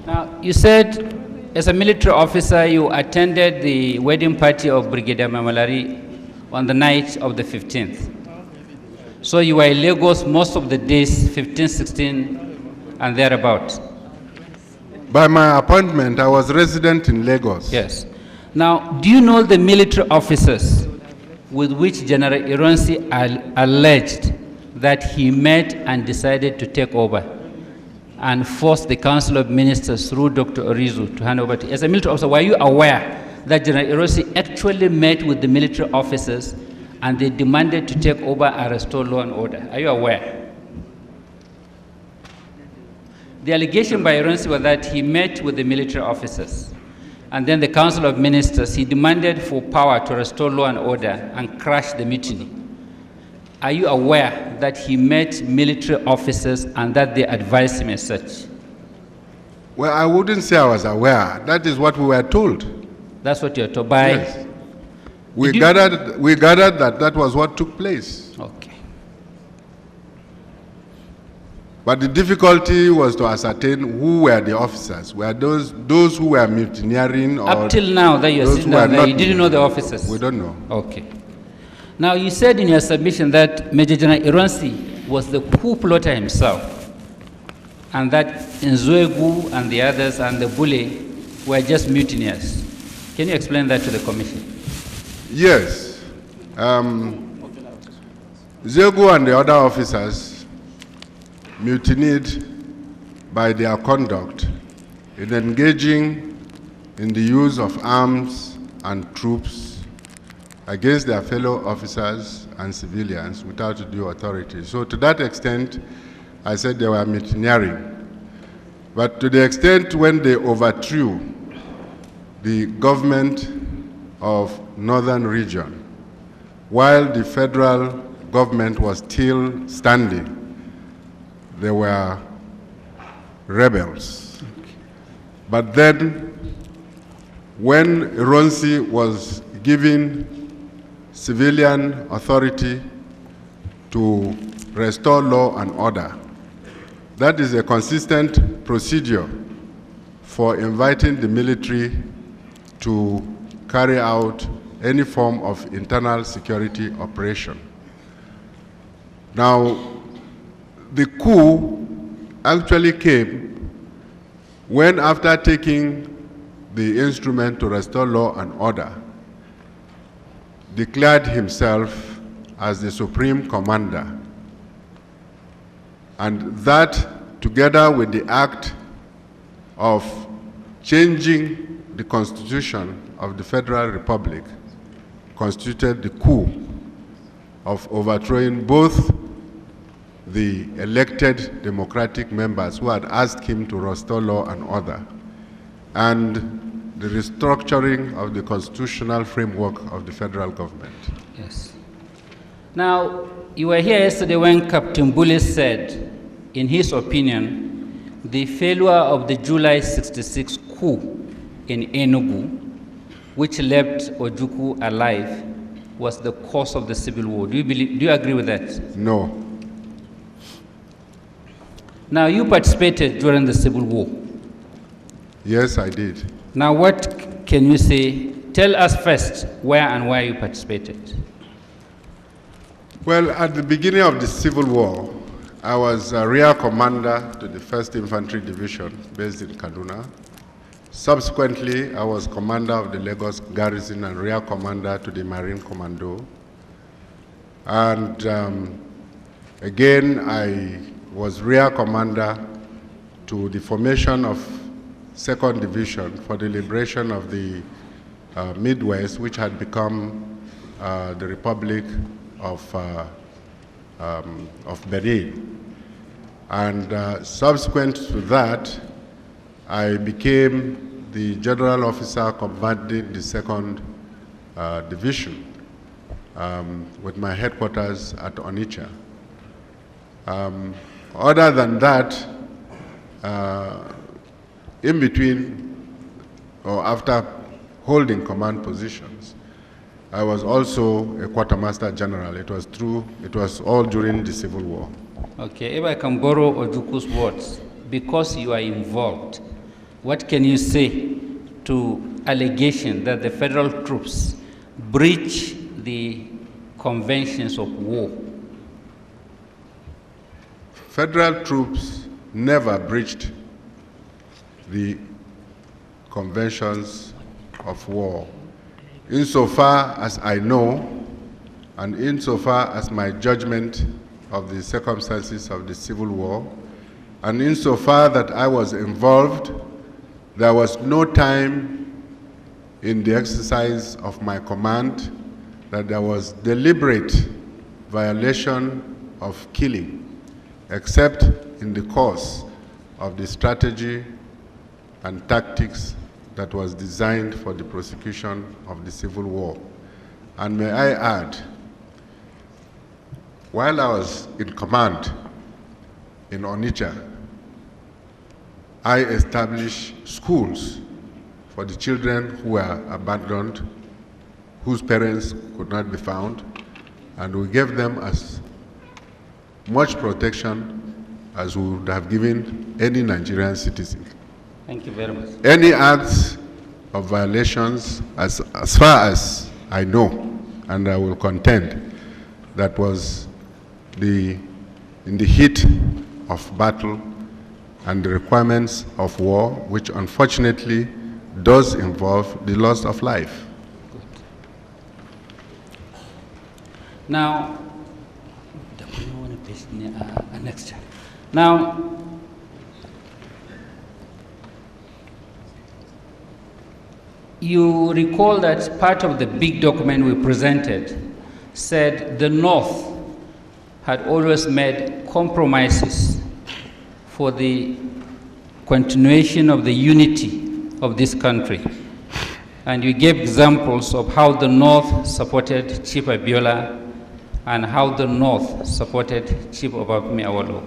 now you said as a military officer you attended the wedding party of Brigadier Mamalari on the night of the 15th. So you were in Lagos most of the days, 15, 16, and thereabouts.
By my appointment, I was resident in Lagos.
Yes. Now, do you know the military officers with which General Ironsi alleged that he met and decided to take over and forced the Council of Ministers through Dr. Orizu to hand over to? As a military officer, were you aware that General Ironsi actually met with the military officers and they demanded to take over and restore law and order? Are you aware? The allegation by Ironsi was that he met with the military officers and then the Council of Ministers, he demanded for power to restore law and order and crush the mutiny. Are you aware that he met military officers and that they advised him as such?
Well, I wouldn't say I was aware. That is what we were told.
That's what you're told by?
Yes. We gathered that that was what took place.
Okay.
But the difficulty was to ascertain who were the officers. Were those who were mutineering or...
Up till now that you're sitting down there, you didn't know the officers?
We don't know.
Okay. Now, you said in your submission that Major General Ironsi was the coup plotter himself and that Nzwegu and the others and the Bule were just mutineers. Can you explain that to the Commission?
Yes. Nzwegu and the other officers mutinied by their conduct in engaging in the use of arms and troops against their fellow officers and civilians without due authority. So to that extent, I said they were mutineering. But to the extent when they overthrew the government of Northern Region, while the federal government was still standing, they were rebels. But then, when Ironsi was given civilian authority to restore law and order, that is a consistent procedure for inviting the military to carry out any form of internal security operation. Now, the coup actually came when, after taking the instrument to restore law and order, declared himself as the supreme commander. And that, together with the act of changing the constitution of the Federal Republic, constituted the coup of overthrowing both the elected democratic members who had asked him to restore law and order, and the restructuring of the constitutional framework of the federal government.
Yes. Now, you were here yesterday when Captain Bullis said, in his opinion, the failure of the July 66 coup in Enugu, which left Ojukwu alive, was the cause of the civil war. Do you agree with that?
No.
Now, you participated during the civil war.
Yes, I did.
Now, what can you say? Tell us first where and why you participated.
Well, at the beginning of the Civil War, I was a rear commander to the 1st Infantry Division based in Haruna. Subsequently, I was commander of the Lagos Garrison and rear commander to the Marine Commando. And again, I was rear commander to the formation of 2nd Division for the liberation of the Midwest, which had become the Republic of Benin. And subsequent to that, I became the general officer commanding the 2nd Division with my headquarters at Onitsha. Other than that, in between or after holding command positions, I was also a quartermaster general. It was all during the Civil War.
Okay, if I can borrow Ojukwu's words, because you are involved, what can you say to allegation that the federal troops breach the conventions of war?
Federal troops never breached the conventions of war, insofar as I know, and insofar as my judgment of the circumstances of the Civil War, and insofar that I was involved, there was no time in the exercise of my command that there was deliberate violation of killing, except in the course of the strategy and tactics that was designed for the prosecution of the Civil War. And may I add, while I was in command in Onitsha, I established schools for the children who were abandoned, whose parents could not be found, and we gave them as much protection as we would have given any Nigerian citizen.
Thank you very much.
Any acts of violations, as far as I know, and I will contend, that was in the heat of battle and the requirements of war, which unfortunately does involve the loss of life.
Now, Now, you recall that part of the big document we presented said the North had always made compromises for the continuation of the unity of this country. And you gave examples of how the North supported Chief Abiola and how the North supported Chief Obafemi Awolowo.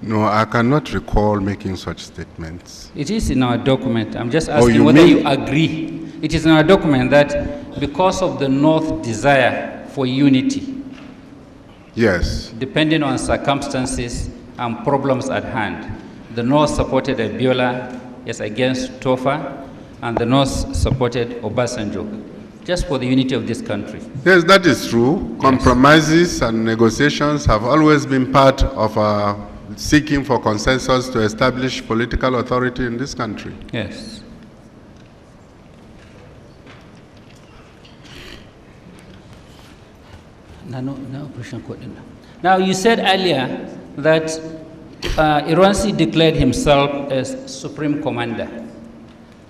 No, I cannot recall making such statements.
It is in our document. I'm just asking whether you agree. It is in our document that because of the North's desire for unity,
yes,
depending on circumstances and problems at hand, the North supported Abiola, yes, against Tofa, and the North supported Obasanjo. just for the unity of this country.
Yes, that is true. Compromises and negotiations have always been part of our seeking for consensus to establish political authority in this country.
Yes. Now, you said earlier that Iransi declared himself as Supreme Commander.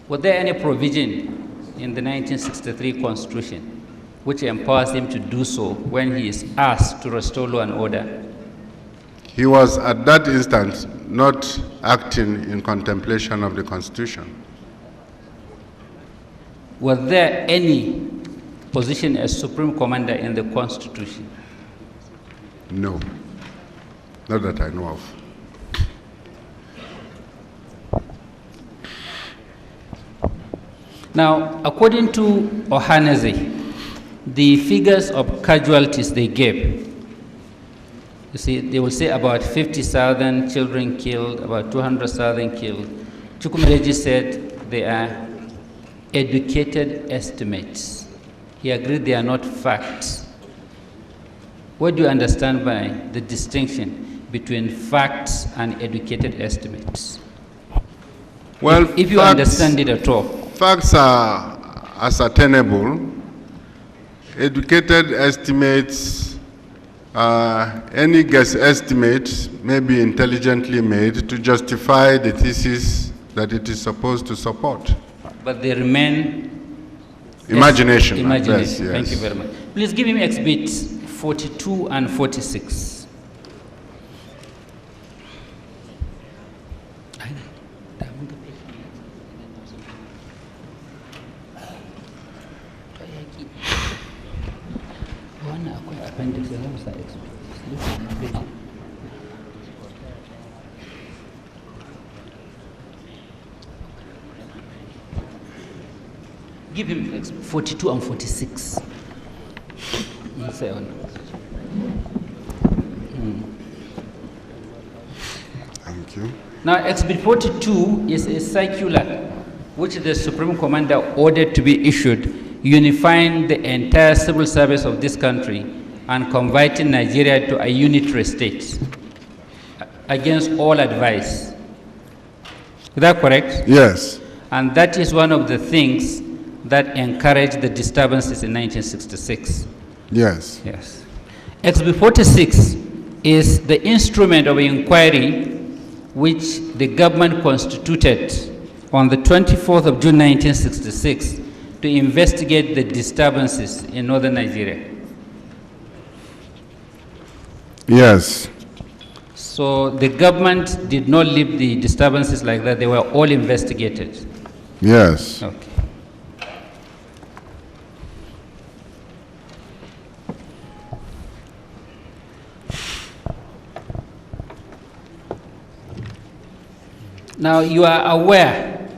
Was there any provision in the 1963 Constitution which empowers him to do so when he is asked to restore law and order?
He was at that instant not acting in contemplation of the Constitution.
Was there any position as Supreme Commander in the Constitution?
No, not that I know of.
Now, according to Ohaneze, the figures of casualties they gave, you see, they will say about 50,000 children killed, about 200,000 killed. Chukwumereji said they are educated estimates. He agreed they are not facts. What do you understand by the distinction between facts and educated estimates?
Well,
if you understand it at all.
Facts are ascertainable. Educated estimates, any guess estimate may be intelligently made to justify the thesis that it is supposed to support.
But they remain
imagination.
Imagination.
Yes.
Thank you very much. Please give me exhibits 42 and 46. Give him 42 and 46.
Thank you.
Now, Exhibit 42 is a circular which the Supreme Commander ordered to be issued, unifying the entire civil service of this country and converting Nigeria to a unitary state against all advice. Is that correct?
Yes.
And that is one of the things that encouraged the disturbances in 1966.
Yes.
Yes. Exhibit 46 is the instrument of inquiry which the government constituted on the 24th of June 1966 to investigate the disturbances in northern Nigeria.
Yes.
So the government did not leave the disturbances like that, they were all investigated.
Yes.
Okay. Now, you are aware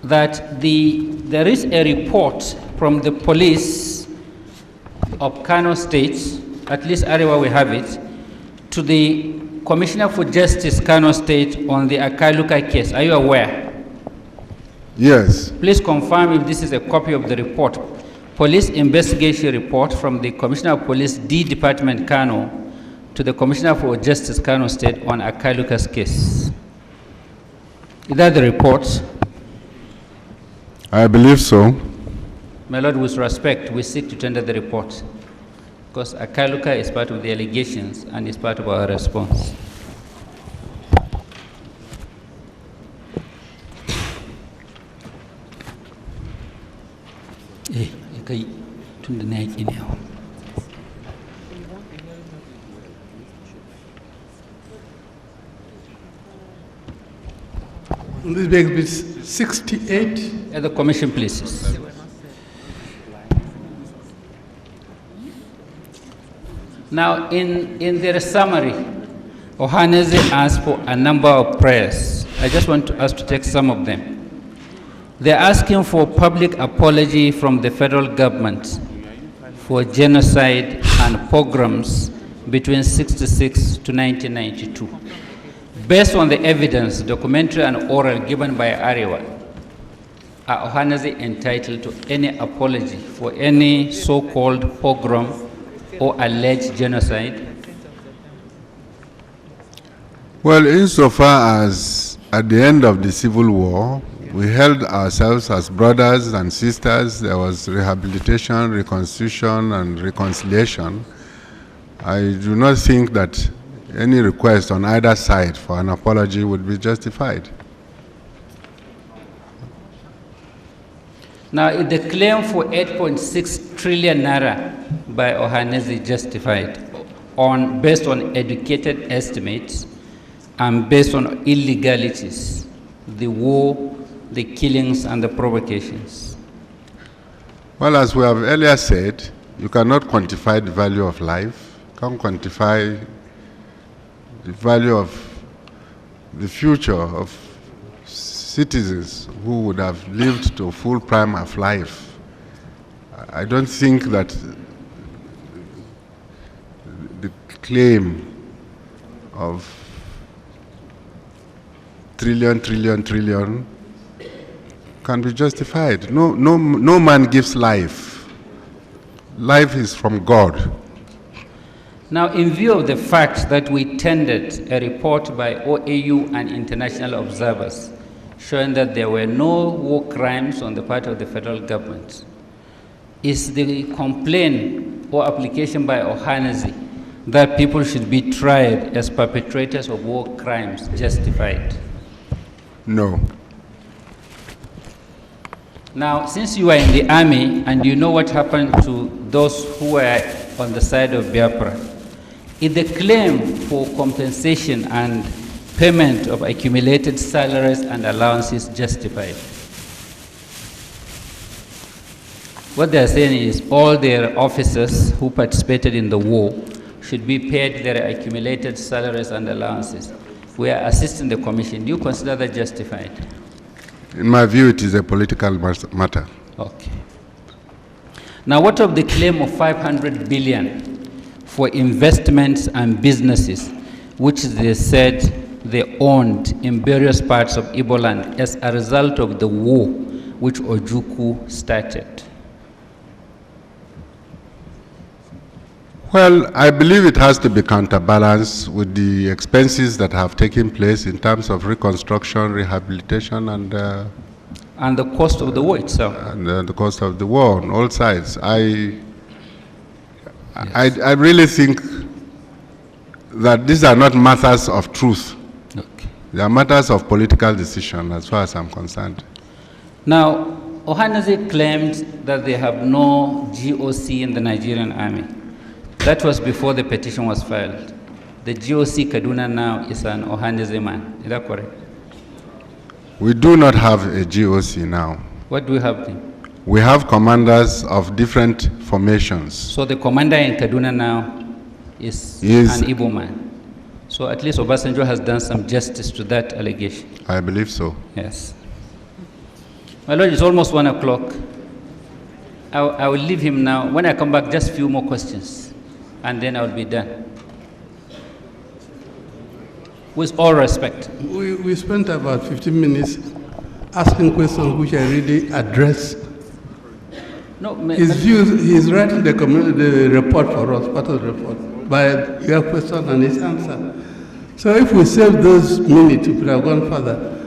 that there is a report from the police of Kano State, at least Arewa we have it, to the Commissioner for Justice Kano State on the Akaluka case. Are you aware?
Yes.
Please confirm if this is a copy of the report. Police investigation report from the Commissioner of Police D Department Kano to the Commissioner for Justice Kano State on Akaluka's case. Is that the report?
I believe so.
My Lord, with respect, we seek to tender the report because Akaluka is part of the allegations and is part of our response.
This begs 68.
At the commission, please. Now, in their summary, Ohaneze asked for a number of prayers. I just want us to take some of them. They're asking for public apology from the federal government for genocide and pogroms between 1966 to 1992. Based on the evidence, documentary and oral, given by Arewa, are Ohanese entitled to any apology for any so-called pogrom or alleged genocide?
Well, insofar as at the end of the Civil War, we held ourselves as brothers and sisters, there was rehabilitation, reconstitution, and reconciliation, I do not think that any request on either side for an apology would be justified.
Now, is the claim for 8.6 trillion naira by Ohanese justified based on educated estimates and based on illegalities, the war, the killings, and the provocations?
Well, as we have earlier said, you cannot quantify the value of life, you can't quantify the value of the future of citizens who would have lived to a full prime of life. I don't think that the claim of trillion can be justified. No man gives life. Life is from God.
Now, in view of the fact that we tendered a report by OAU and international observers showing that there were no war crimes on the part of the federal government, is the complaint or application by Ohanese that people should be tried as perpetrators of war crimes justified?
No.
Now, since you are in the army and you know what happened to those who were on the side of Biafra, is the claim for compensation and payment of accumulated salaries and allowances justified? What they are saying is all their officers who participated in the war should be paid their accumulated salaries and allowances. We are assisting the commission. Do you consider that justified?
In my view, it is a political matter.
Okay. Now, what of the claim of 500 billion for investments and businesses, which they said they owned in various parts of Igbo land as a result of the war which Ojukwu started?
Well, I believe it has to be counterbalanced with the expenses that have taken place in terms of reconstruction, rehabilitation, and
the cost of the war itself.
And the cost of the war on all sides. I really think that these are not matters of truth.
Okay.
They are matters of political decision, as far as I'm concerned.
Now, Ohanese claimed that they have no GOC in the Nigerian army. That was before the petition was filed. The GOC Kaduna now is an Ohanese man. Is that correct?
We do not have a GOC now.
What do we have then?
We have commanders of different formations.
So the commander in Kaduna now is an Igbo man. So at least Obasanjo has done some justice to that allegation.
I believe so.
Yes. My Lord, it's almost 1 o'clock. I will leave him now. When I come back, just a few more questions, and then I will be done. With all respect.
We spent about 15 minutes asking questions which I really addressed.
No,
his views, he's writing the report for us, part of the report, by your question and his answer. So if we save those minutes, we could have gone further.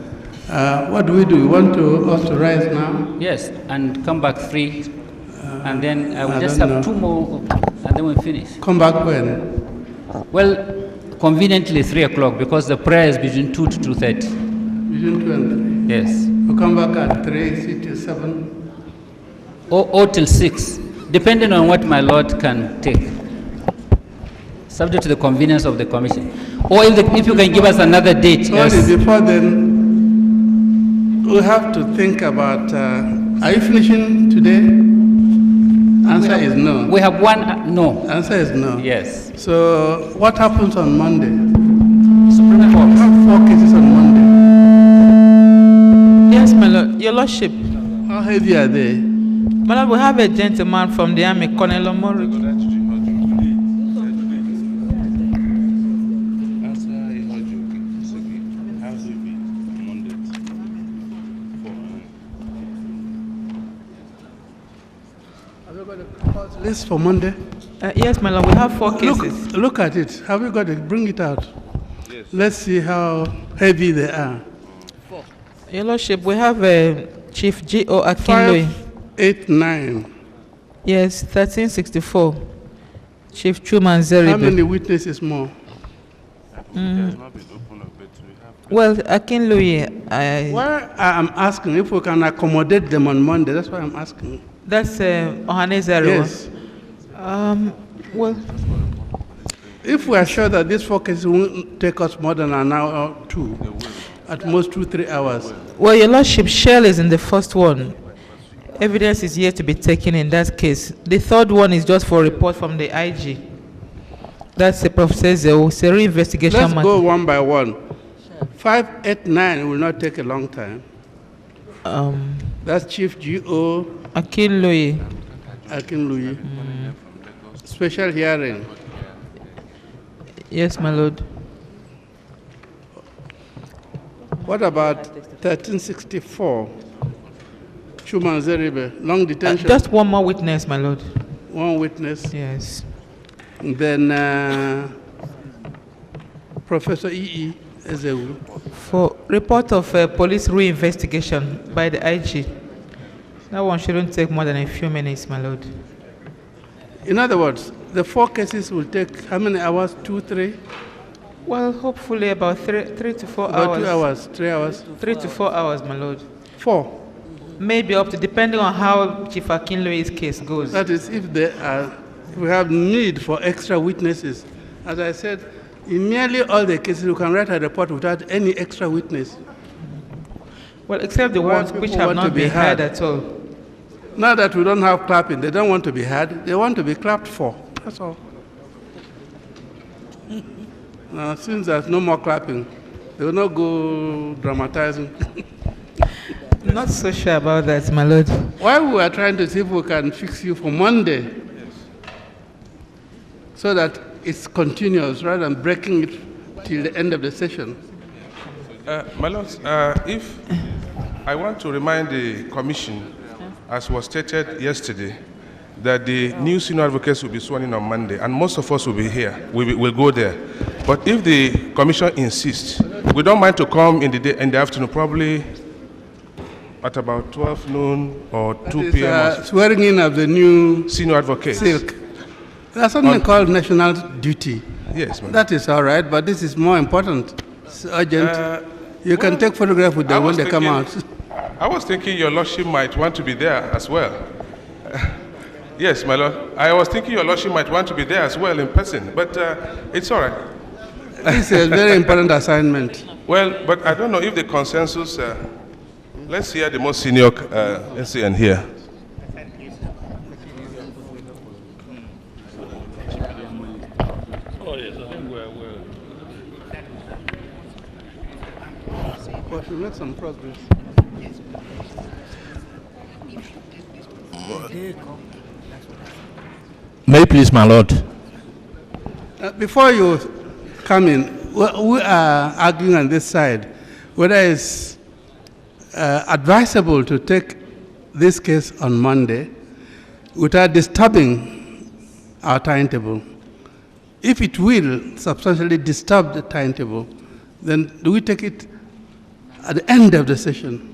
What do? We want us to rise now?
Yes, and come back 3, and then I will just have 2 more, and then we'll finish.
Come back when?
Well, conveniently 3 o'clock, because the prayer is between 2 to 2:30.
Between 2 and 3?
Yes.
We'll come back at 3, 6 to 7?
Or till 6, depending on what my Lord can take, subject to the convenience of the commission. Or if you can give us another date.
Sorry, before then, we have to think about, are you finishing today? Answer is no.
We have one, no.
Answer is no.
Yes.
So what happens on Monday?
Supreme Court.
We have 4 cases on Monday.
Yes, my Lord. Your Lordship.
How heavy are they?
My Lord, we have a gentleman from the army, Colonel Omori.
list for Monday?
Yes, my lord, we have 4 cases.
Look at it. Have you got it? Bring it out. Yes. Let's see how heavy they are.
4. Your lordship, we have Chief G.O. Akinloye.
589.
Yes, 1364. Chief Chuman Zeribe.
How many witnesses more?
Well, Akinloye,
why I'm asking if we can accommodate them on Monday. That's why I'm asking.
That's Ohaneze Arewa.
Yes.
Well,
if we are sure that these 4 cases won't take us more than an hour or 2, at most 2-3 hours.
Well, your lordship, Shell is in the first one. Evidence is yet to be taken in that case. The third one is just for a report from the IG. That's the Professor Zeo. It's a reinvestigation.
Let's go one by one. 589 will not take a long time. That's Chief G.O.
Akinloye.
Special hearing.
Yes, my lord.
What about 1364? Chuman Zeribe, long detention.
Just one more witness, my lord.
One witness.
Yes.
And then Professor E.E. Ezewu.
For report of police reinvestigation by the IG. That one shouldn't take more than a few minutes, my lord.
In other words, the 4 cases will take how many hours? 2, 3?
Well, hopefully about 3 to 4
about
hours.
2 hours, 3 hours?
3 to 4 hours, my lord.
4?
Maybe up to, depending on how Chief Akinloye's case goes.
That is, if we have need for extra witnesses. As I said, in nearly all the cases, you can write a report without any extra witness.
Well, except the ones which have not been heard at all.
Now that we don't have clapping, they don't want to be heard, they want to be clapped for. That's all. Now, since there's no more clapping, they will not go dramatizing.
Not so sure about that, my lord.
Why we are trying to see if we can fix you for Monday, yes, so that it's continuous rather than breaking it till the end of the session.
My lords, if I want to remind the commission, as was stated yesterday, that the new senior advocates will be sworn in on Monday, and most of us will be here. We'll go there. But if the commission insists, we don't mind to come in the afternoon, probably at about 12 noon or 2 p.m.
Swearing in of the new
senior advocates.
Silk. There's something called national duty.
Yes, ma'am.
That is all right, but this is more important. It's urgent. You can take photograph with them when they come out.
I was thinking your lordship might want to be there as well. Yes, my lord. I was thinking your lordship might want to be there as well in person, but it's all right.
This is a very important assignment.
Well, but I don't know if the consensus. Let's hear the most senior SCN here.
Oh yes, I think we're
We should make some progress.
May I please, my lord?
Before you come in, we are arguing on this side whether it's advisable to take this case on Monday without disturbing our timetable. If it will substantially disturb the timetable, then do we take it at the end of the session?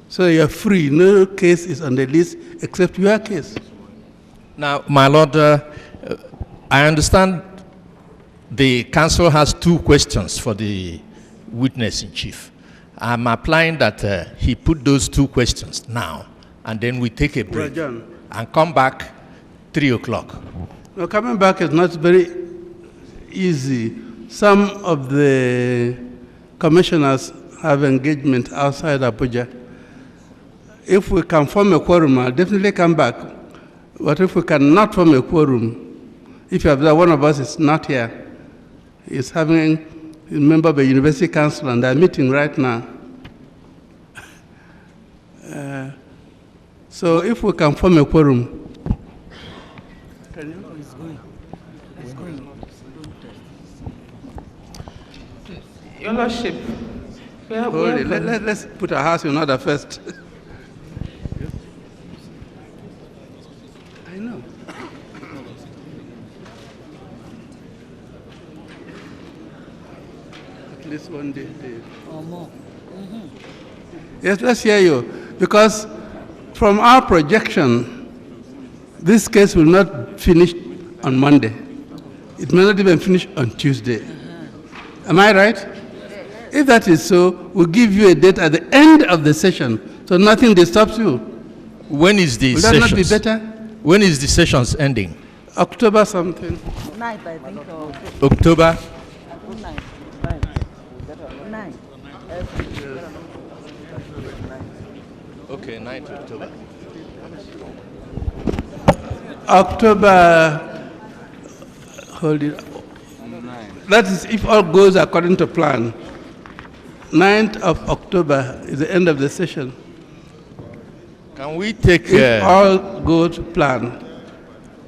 So you're free, no case is on the list except your case.
Now, my lord, I understand the council has 2 questions for the witness-in-chief. I'm applying that he put those 2 questions now, and then we take a break and come back 3 o'clock.
No, coming back is not very easy. Some of the commissioners have engagement outside Abuja. If we can form a quorum, I'll definitely come back. But if we cannot form a quorum, if you have that one of us is not here, is having a member of the university council and they're meeting right now. So if we can form a quorum,
Your lordship,
let's put our house in order first. I know. At least 1 day. Or more. Yes, let's hear you. Because from our projection, this case will not finish on Monday. It may not even finish on Tuesday. Am I right? If that is so, we'll give you a date at the end of the session, so nothing disturbs you.
When is the
Will that
sessions?
not be better?
When is the sessions ending?
October something.
9th, I think.
October?
9.
Okay, 9th October.
October, hold it. That is if all goes according to plan. 9th of October is the end of the session.
Can we take...
If all goes to plan.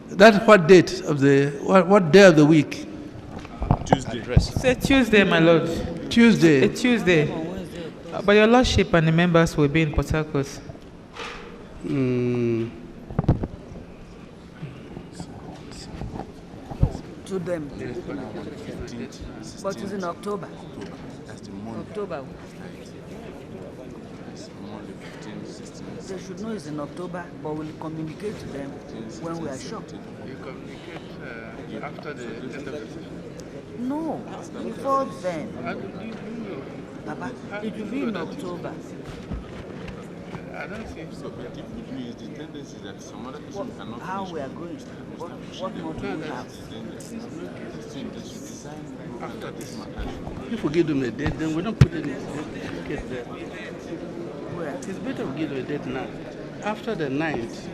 That's what date of the, what day of the week?
Tuesday.
Say Tuesday, my lord.
Tuesday.
A Tuesday. But your lordship and the members will be in Port Harcourt.
To them. But it's in October. October. They should know it's in October, but we'll communicate to them when we are sure.
You communicate after the end of the session?
No, before then. Papa, it will be in October.
I don't see so.
The tendency that some other person cannot
How we are going? What more do we have?
After this matter. If we give them a date, then we don't put any case there.
Where?
It's better we give them a date now. After the 9th,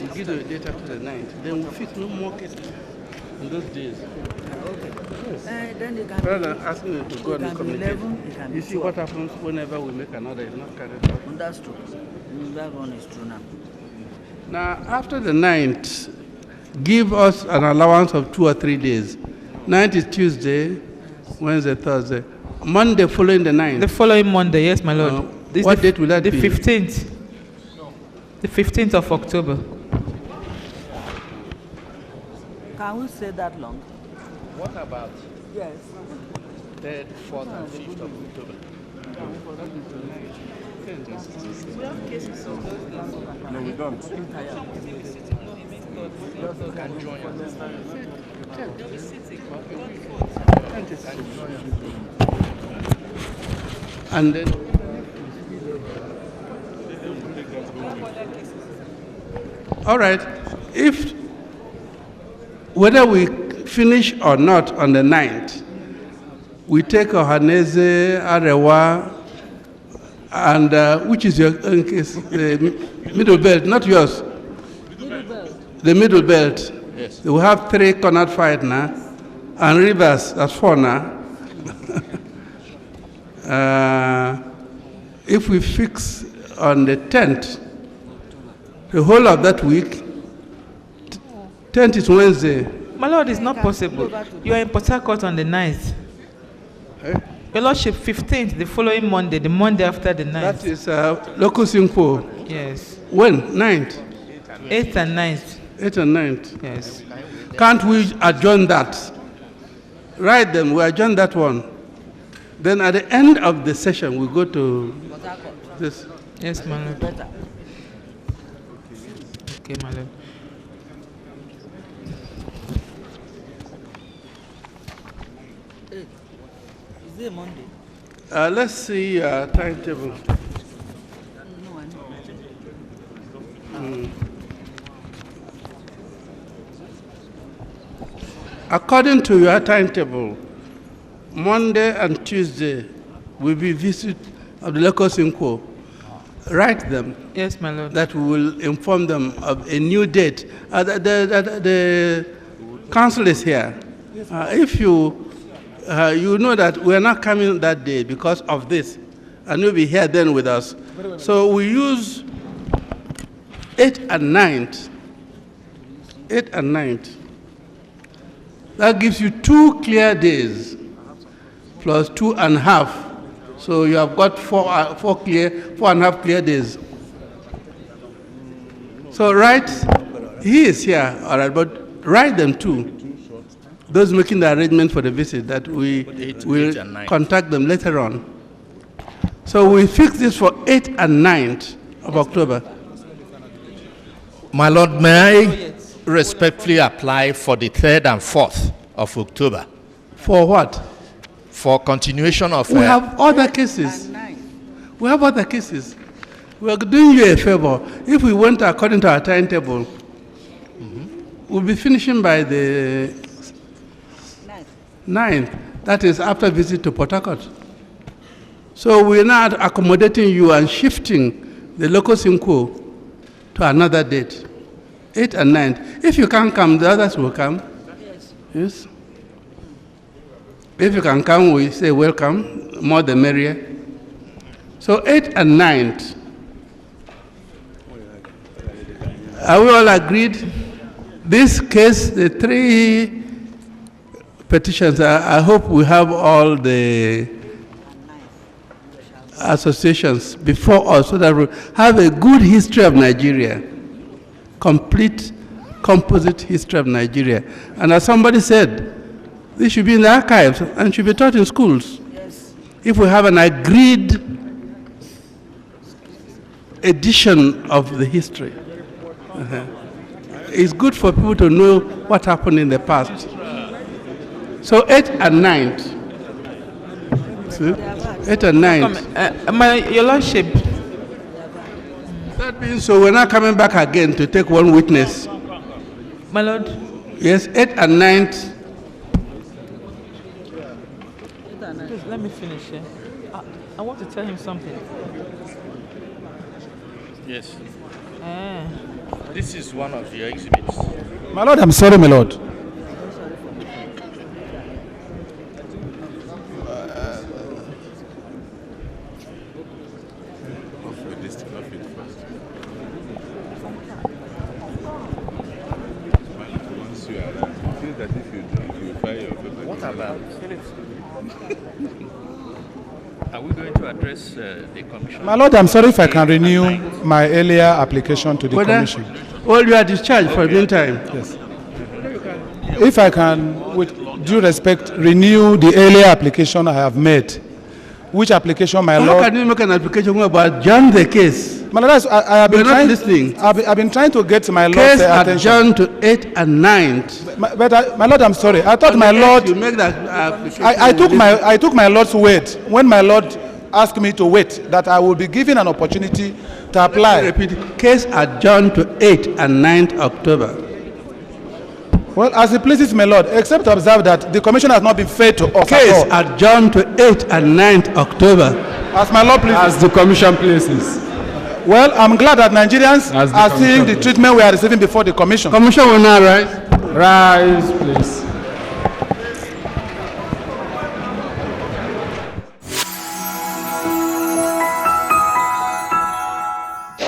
we give them a date after the 9th. Then we fix no more cases in those days.
Then they can
Rather than asking them to go and communicate.
11, it can
You
be
see
12.
what happens whenever we make another, it's not carried out.
That's true. That one is true now.
Now, after the 9th, give us an allowance of 2 or 3 days. 9th is Tuesday, Wednesday, Thursday. Monday following the 9th.
The following Monday, yes, my lord.
What date will that
be?
be?
The 15th. The 15th of October.
Can we say that long?
What about
Yes.
3rd, 4th, and 5th of October?
No, we don't.
Can join us.
And then all right, if whether we finish or not on the 9th, we take Ohaneze, Arewa, and which is your case? The middle belt, not yours.
Middle belt.
The middle belt.
Yes.
We have 3 cornered fight now, and rivers, that's 4 now. If we fix on the 10th, the whole of that week, 10th is Wednesday.
My lord, it's not possible. You are in Port Harcourt on the 9th. Your lordship, 15th, the following Monday, the Monday after the 9th.
That is Locus Inquo.
Yes.
When? 9th?
8th and 9th.
8th and 9th.
Yes.
Can't we adjourn that? Write them, we adjourn that one. Then at the end of the session, we go to this.
Yes, my lord.
Better.
Okay, my lord.
Is it Monday?
Let's see timetable.
No, I know.
According to your timetable, Monday and Tuesday will be visit of the Locus Inquo. Write them.
Yes, my lord.
That we will inform them of a new date. The council is here. If you you know that we are not coming that day because of this, and you'll be here then with us. So we use 8th and 9th. 8th and 9th. That gives you 2 clear days plus 2.5. So you have got 4.5 clear days. So write He is here, all right, but write them too. Those making the arrangement for the visit, that we will contact them later on. So we fix this for 8th and 9th of October.
My Lord, may I respectfully apply for the 3rd and 4th of October?
For what?
For continuation of...
We have other cases. We have other cases. We are doing you a favor. If we went according to our timetable, we'll be finishing by the 9th. That is after visit to Port Harcourt. So we're not accommodating you and shifting the locus in quo to another date, 8th and 9th. If you can't come, the others will come. Yes. If you can come, we say welcome, more the merrier. So 8th and 9th. Are we all agreed? This case, the 3 petitions, I hope we have all the associations before us so that we have a good history of Nigeria, complete composite history of Nigeria. And as somebody said, this should be in the archives and should be taught in schools. Yes. If we have an agreed edition of the history. It's good for people to know what happened in the past. So 8th and 9th. See? 8th and 9th.
Your Lordship.
That means so we're not coming back again to take one witness.
My Lord.
Yes, 8th and 9th.
Please let me finish here. I want to tell him something.
Yes. This is one of your exhibits.
My Lord, I'm sorry, my Lord.
What about? Are we going to address the commission?
My Lord, I'm sorry if I can renew my earlier application to the commission.
Well, you are discharged for the meantime.
Yes. If I can, with due respect, renew the earlier application I have made. Which application, my Lord?
How can you make an application about John the case?
My Lord, I have been trying.
Listening.
I've been trying to get my Lord's
case
attention.
John to 8th and 9th.
But my Lord, I'm sorry. I thought my Lord.
You make that application.
I took my Lord's word when my Lord asked me to wait, that I will be given an opportunity to apply.
Repeat. Case adjourned to 8th and 9th October.
Well, as it pleases my Lord, except to observe that the commission has not been fair to us.
Case adjourned to 8th and 9th October.
As my Lord pleases.
As the commission places.
Well, I'm glad that Nigerians are seeing the treatment we are receiving before the commission.
Commission will now rise.
Rise, please.